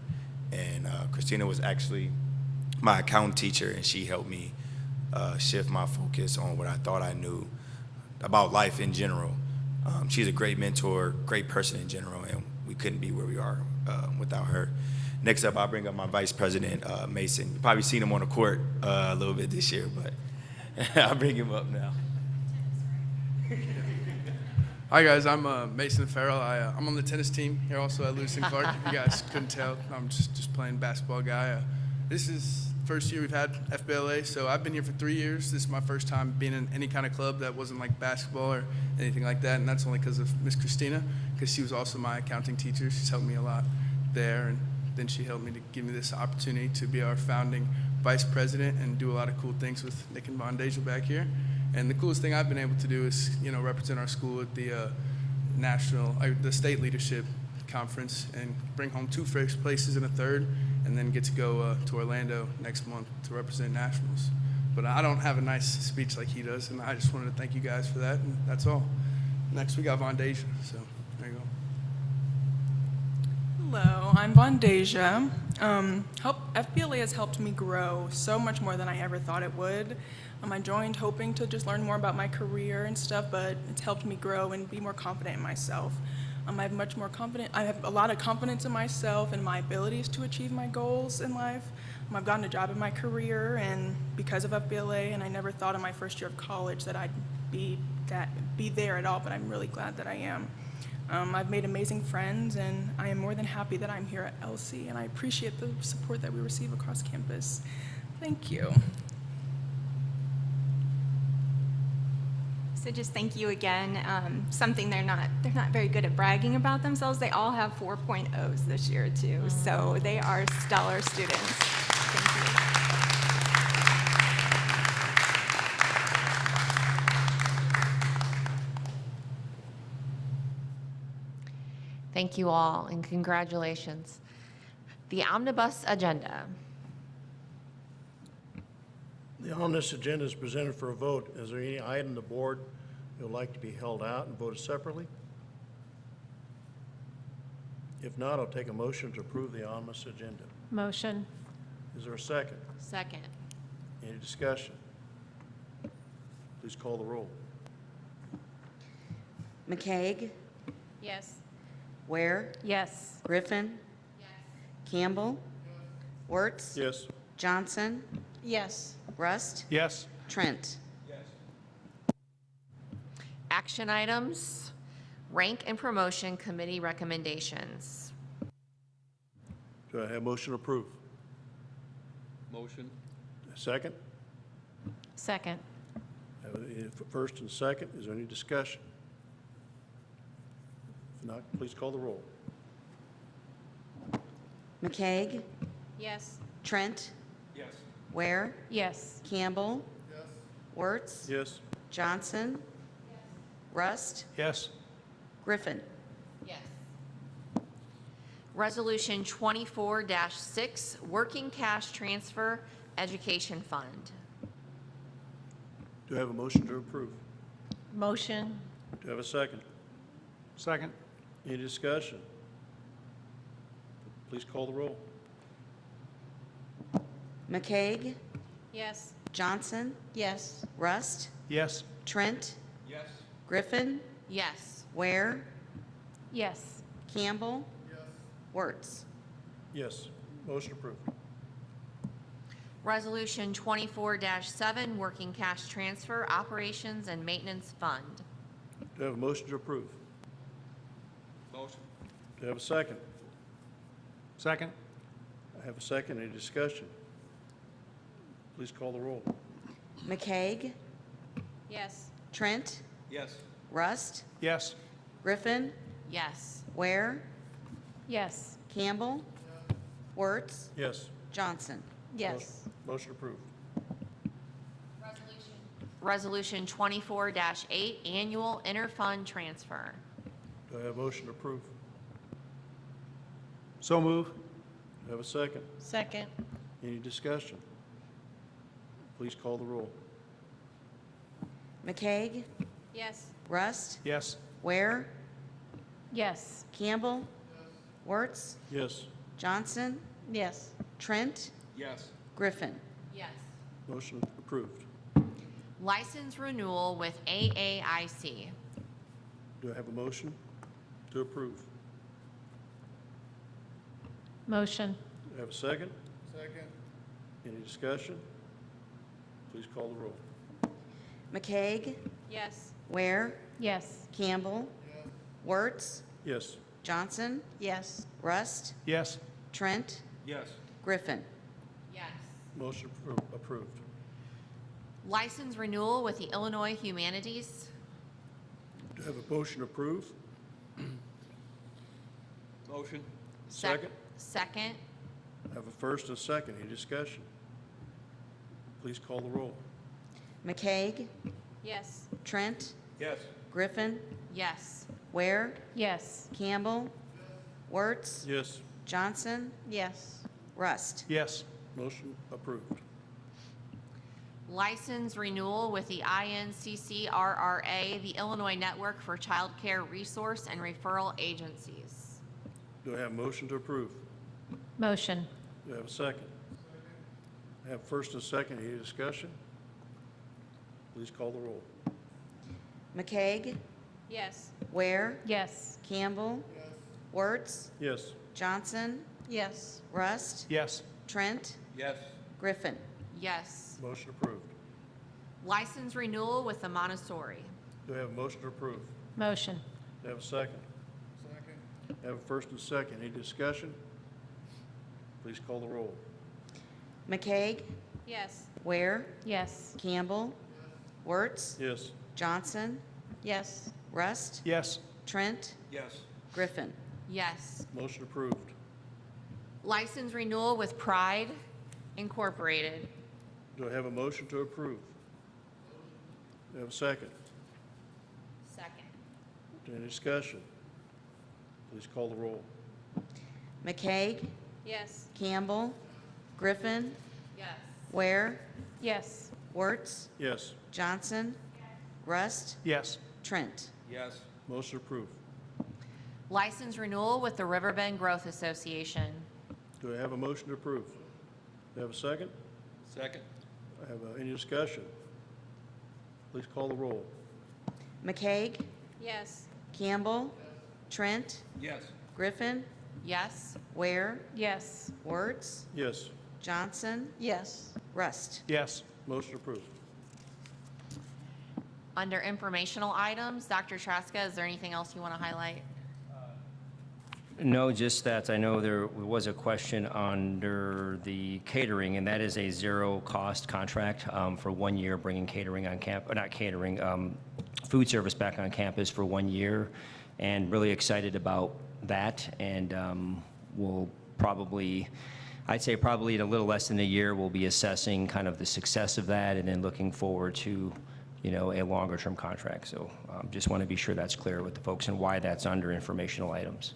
And Christina was actually my accounting teacher, and she helped me shift my focus on what I thought I knew about life in general. She's a great mentor, great person in general, and we couldn't be where we are without her. Next up, I'll bring up my vice president, Mason. You've probably seen him on the court a little bit this year, but I'll bring him up now. Hi guys, I'm Mason Farrell. I'm on the tennis team here also at Lewis and Clark. If you guys couldn't tell, I'm just playing basketball guy. This is the first year we've had FBLA, so I've been here for 3 years. This is my first time being in any kind of club that wasn't like basketball or anything like that, and that's only because of Miss Christina, because she was also my accounting teacher. She's helped me a lot there, and then she helped me to give me this opportunity to be our founding vice president and do a lot of cool things with Nick and Vondasia back here. And the coolest thing I've been able to do is, you know, represent our school at the the state leadership conference and bring home 2 first places and a third, and then get to go to Orlando next month to represent nationals. But I don't have a nice speech like he does, and I just wanted to thank you guys for that, and that's all. Next, we got Vondasia, so there you go. Hello, I'm Vondasia. FBLA has helped me grow so much more than I ever thought it would. I joined hoping to just learn more about my career and stuff, but it's helped me grow and be more confident in myself. I have a lot of confidence in myself and my abilities to achieve my goals in life. I've gotten a job in my career and because of FBLA, and I never thought in my first year of college that I'd be there at all, but I'm really glad that I am. I've made amazing friends, and I am more than happy that I'm here at LC, and I appreciate the support that we receive across campus. Thank you. So just thank you again. Something they're not very good at bragging about themselves. They all have 4.0s this year too. So they are stellar students. Thank you. Thank you all, and congratulations. The omnibus agenda. The omnibus agenda is presented for a vote. Is there any item the board would like to be held out and voted separately? If not, I'll take a motion to approve the omnibus agenda. Motion. Is there a second? Second. Any discussion? Please call the roll. McCaig, Yes. Ware, Yes. Griffin, Campbell, Wertz, Yes. Johnson, Yes. Rust, Yes. Trent. Action items, rank and promotion committee recommendations. Do I have a motion to approve? Motion? Second? Second. Have a first and second. Is there any discussion? If not, please call the roll. McCaig, Yes. Trent, Yes. Ware, Yes. Campbell, Wertz, Yes. Johnson, Rust, Yes. Griffin. Yes. Resolution 24-6, working cash transfer, education fund. Do I have a motion to approve? Motion. Do I have a second? Second. Any discussion? Please call the roll. McCaig, Yes. Johnson, Yes. Rust, Yes. Trent, Yes. Griffin, Yes. Ware, Yes. Campbell, Wertz. Yes. Motion approved. Resolution 24-7, working cash transfer, operations and maintenance fund. Do I have a motion to approve? Motion? Do I have a second? Second. I have a second. Any discussion? Please call the roll. McCaig, Yes. Trent, Yes. Rust, Yes. Griffin, Yes. Ware, Yes. Campbell, Wertz, Yes. Johnson. Yes. Motion approved. Resolution 24-8, annual interfund transfer. Do I have a motion to approve? So move. Do I have a second? Second. Any discussion? Please call the roll. McCaig, Yes. Rust, Yes. Ware, Yes. Campbell, Wertz, Yes. Johnson, Yes. Trent, Yes. Griffin. Yes. Motion approved. License renewal with AAIC. Do I have a motion to approve? Motion. Do I have a second? Second. Any discussion? Please call the roll. McCaig, Yes. Ware, Yes. Campbell, Wertz, Yes. Johnson, Yes. Rust, Yes. Trent, Yes. Griffin. Yes. Motion approved. License renewal with the Illinois Humanities. Do I have a motion to approve? Motion? Second? Second. I have a first and a second. Any discussion? Please call the roll. McCaig, Yes. Trent, Yes. Griffin, Yes. Ware, Yes. Campbell, Wertz, Yes. Johnson, Yes. Rust. Yes. Motion approved. License renewal with the INCCRRA, the Illinois Network for Child Care Resource and Referral Agencies. Do I have a motion to approve? Motion. Do I have a second? I have first and second. Any discussion? Please call the roll. McCaig, Yes. Ware, Yes. Campbell, Wertz, Yes. Johnson, Yes. Rust, Yes. Trent, Yes. Griffin. Yes. Motion approved. License renewal with the Montessori. Do I have a motion to approve? Motion. Do I have a second? Second. I have a first and second. Any discussion? Please call the roll. McCaig, Yes. Ware, Yes. Campbell, Wertz, Yes. Johnson, Yes. Rust, Yes. Trent, Yes. Griffin. Yes. Motion approved. License renewal with Pride Incorporated. Do I have a motion to approve? Do I have a second? Second. Any discussion? Please call the roll. McCaig, Yes. Campbell, Griffin, Yes. Ware, Yes. Wertz, Yes. Johnson, Rust, Yes. Trent. Yes. Motion approved. License renewal with the Riverbend Growth Association. Do I have a motion to approve? Do I have a second? Second. I have any discussion? Please call the roll. McCaig, Yes. Campbell, Trent, Yes. Griffin, Yes. Ware, Yes. Wertz, Yes. Johnson, Yes. Rust. Yes. Motion approved. Under informational items, Dr. Traska, is there anything else you want to highlight? No, just that I know there was a question under the catering, and that is a zero-cost contract for 1 year, bringing catering on not catering, food service back on campus for 1 year, and really excited about that. And we'll probably, I'd say probably in a little less than a year, we'll be assessing kind of the success of that, and then looking forward to, you know, a longer-term contract. So just want to be sure that's clear with the folks and why that's under informational items.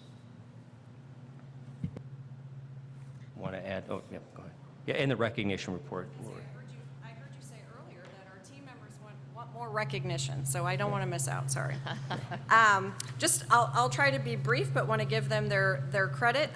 Want to add? Oh, yeah, go ahead. Yeah, and the recognition report. I heard you say earlier that our team members want more recognition, so I don't want to miss out, sorry. I'll try to be brief, but want to give them their credit.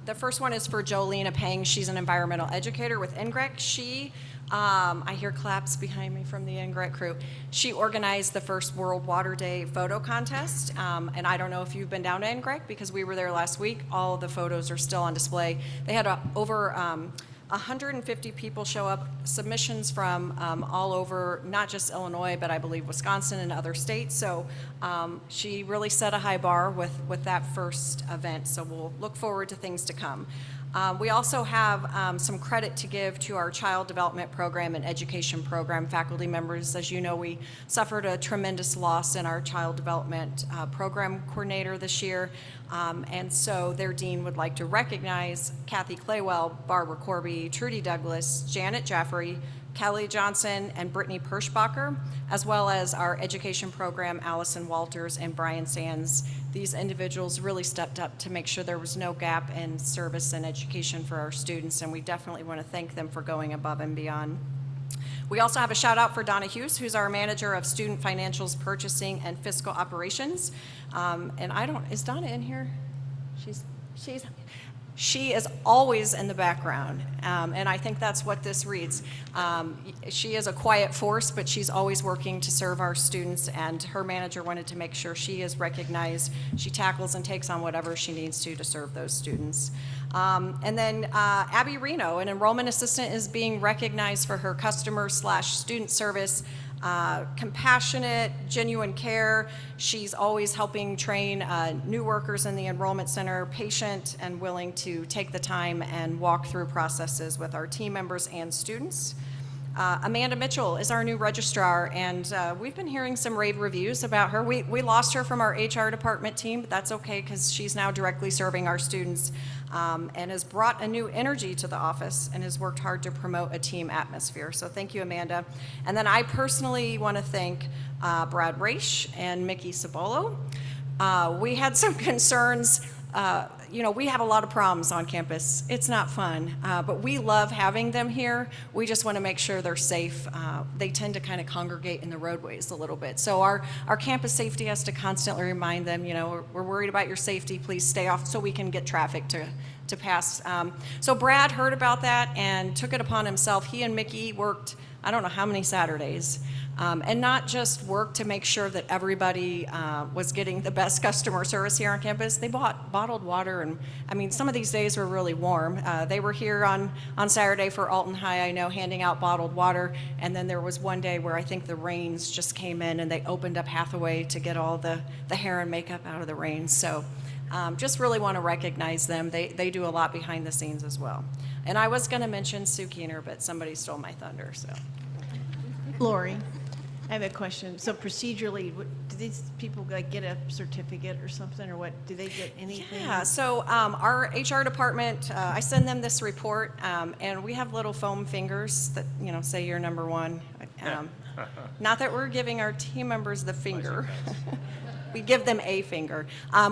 The first one is for Jolena Pang. She's an environmental educator with NGREC. She, I hear claps behind me from the NGREC crew. She organized the first World Water Day photo contest, and I don't know if you've been down to NGREC because we were there last week. All of the photos are still on display. They had over 150 people show up, submissions from all over, not just Illinois, but I believe Wisconsin and other states. So she really set a high bar with that first event. So we'll look forward to things to come. We also have some credit to give to our child development program and education program faculty members. As you know, we suffered a tremendous loss in our child development program coordinator this year. And so their dean would like to recognize Kathy Claywell, Barbara Corby, Trudy Douglas, Janet Jaffrey, Kelly Johnson, and Brittany Perschbacher, as well as our education program, Allison Walters and Brian Sands. These individuals really stepped up to make sure there was no gap in service and education for our students, and we definitely want to thank them for going above and beyond. We also have a shout out for Donna Hughes, who's our manager of student financials, purchasing, and fiscal operations. Is Donna in here? She is always in the background, and I think that's what this reads. She is a quiet force, but she's always working to serve our students, and her manager wanted to make sure she is recognized. She tackles and takes on whatever she needs to serve those students. And then Abby Reno, an enrollment assistant, is being recognized for her customer/student service, compassionate, genuine care. She's always helping train new workers in the enrollment center, patient and willing to take the time and walk through processes with our team members and students. Amanda Mitchell is our new registrar, and we've been hearing some rave reviews about her. We lost her from our HR department team, but that's okay because she's now directly serving our students and has brought a new energy to the office and has worked hard to promote a team atmosphere. So thank you, Amanda. And then I personally want to thank Brad Raish and Mickey Cibolo. We had some concerns you know, we have a lot of problems on campus. It's not fun, but we love having them here. We just want to make sure they're safe. They tend to kind of congregate in the roadways a little bit. So our campus safety has to constantly remind them, you know, we're worried about your safety. Please stay off so we can get traffic to pass. So Brad heard about that and took it upon himself. He and Mickey worked, I don't know how many Saturdays, and not just work to make sure that everybody was getting the best customer service here on campus. They bought bottled water, and I mean, some of these days were really warm. They were here on Saturday for Alton High, I know, handing out bottled water, and then there was one day where I think the rains just came in and they opened up Hathaway to get all the hair and makeup out of the rain. So just really want to recognize them. They do a lot behind the scenes as well. And I was going to mention Sue Keener, but somebody stole my thunder, so. Lori, I have a question. So procedurally, do these people like get a certificate or something, or what? Do they get anything? Yeah, so our HR department, I send them this report, and we have little foam fingers that, you know, say you're number one. Not that we're giving our team members the finger. We give them a finger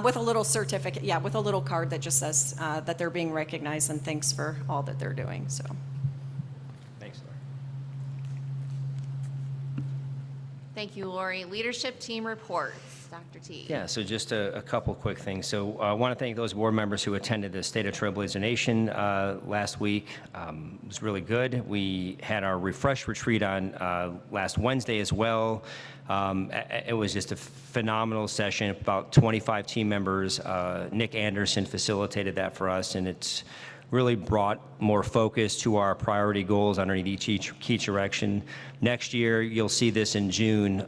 with a little certificate, yeah, with a little card that just says that they're being recognized and thanks for all that they're doing, so. Thanks, Lori. Thank you, Lori. Leadership team reports. Dr. T. Yeah, so just a couple quick things. So I want to thank those board members who attended the State of Trailblazer Nation last week. It was really good. We had our refresh retreat on last Wednesday as well. It was just a phenomenal session, about 25 team members. Nick Anderson facilitated that for us, and it's really brought more focus to our priority goals underneath each key direction. Next year, you'll see this in June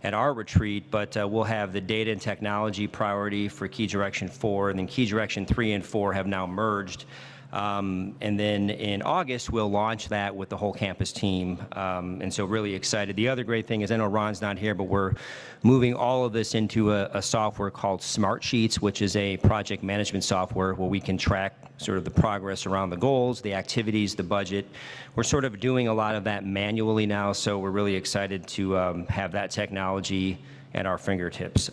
at our retreat, but we'll have the data and technology priority for key direction 4, and then key direction 3 and 4 have now merged. And then in August, we'll launch that with the whole campus team. And so really excited. The other great thing is, I know Ron's not here, but we're moving all of this into a software called Smart Sheets, which is a project management software where we can track sort of the progress around the goals, the activities, the budget. We're sort of doing a lot of that manually now, so we're really excited to have that technology at our fingertips.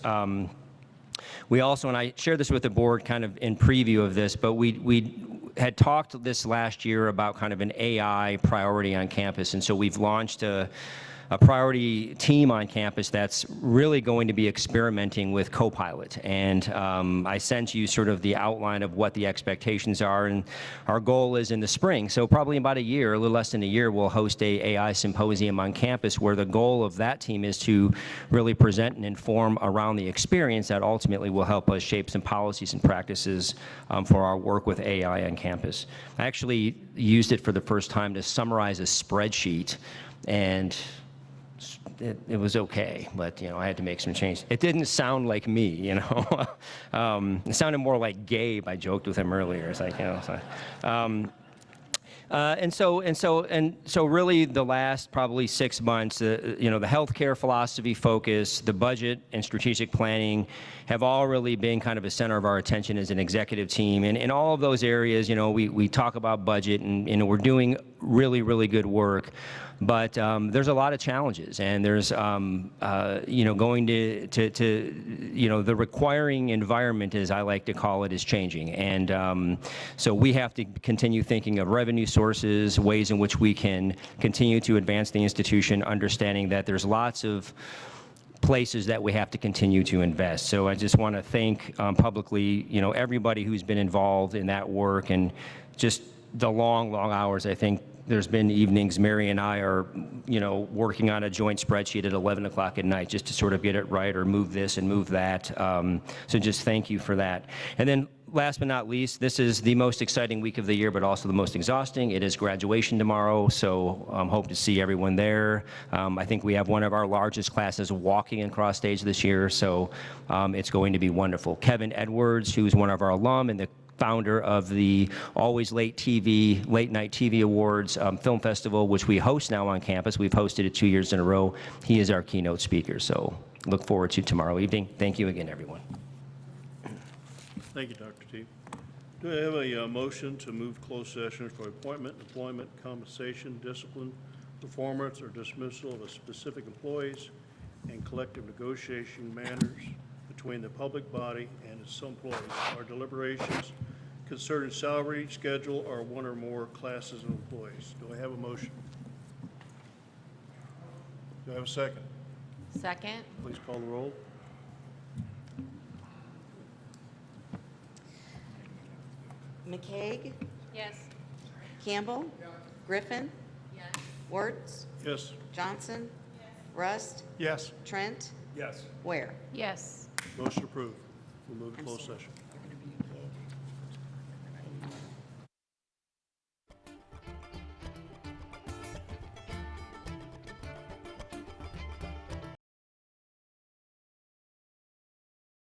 We also, and I shared this with the board kind of in preview of this, but we had talked this last year about kind of an AI priority on campus, and so we've launched a priority team on campus that's really going to be experimenting with Copilot. And I sent you sort of the outline of what the expectations are, and our goal is in the spring. So probably in about a year, a little less than a year, we'll host a AI symposium on campus where the goal of that team is to really present and inform around the experience that ultimately will help us shape some policies and practices for our work with AI on campus. I actually used it for the first time to summarize a spreadsheet, and it was okay, but, you know, I had to make some changes. It didn't sound like me, you know. It sounded more like Gabe. I joked with him earlier. It's like, you know, so really the last probably 6 months, you know, the healthcare philosophy focus, the budget and strategic planning have all really been kind of a center of our attention as an executive team. And in all of those areas, you know, we talk about budget, and we're doing really, really good work. But there's a lot of challenges, and there's, you know, going to, you know, the requiring environment, as I like to call it, is changing. And so we have to continue thinking of revenue sources, ways in which we can continue to advance the institution, understanding that there's lots of places that we have to continue to invest. So I just want to thank publicly, you know, everybody who's been involved in that work, and just the long, long hours. I think there's been evenings Mary and I are, you know, working on a joint spreadsheet at 11 o'clock at night just to sort of get it right, or move this and move that. So just thank you for that. And then last but not least, this is the most exciting week of the year, but also the most exhausting. It is graduation tomorrow, so hope to see everyone there. I think we have one of our largest classes walking across stage this year, so it's going to be wonderful. Kevin Edwards, who's one of our alum and the founder of the Always Late Night TV Awards Film Festival, which we host now on campus. We've hosted it 2 years in a row. He is our keynote speaker, so look forward to tomorrow evening. Thank you again, everyone. Thank you, Dr. T. Do I have a motion to move closed session for appointment, employment, compensation, discipline, performance, or dismissal of a specific employees, and collective negotiation matters between the public body and its employees are deliberations concerning salary, schedule, or one or more classes of employees. Do I have a motion? Do I have a second? Second? Please call the roll. McCaig, Yes. Campbell, Griffin, Wertz, Yes. Johnson, Rust, Yes. Trent, Yes. Ware. Yes. Motion approved. We'll move to closed session. You're gonna be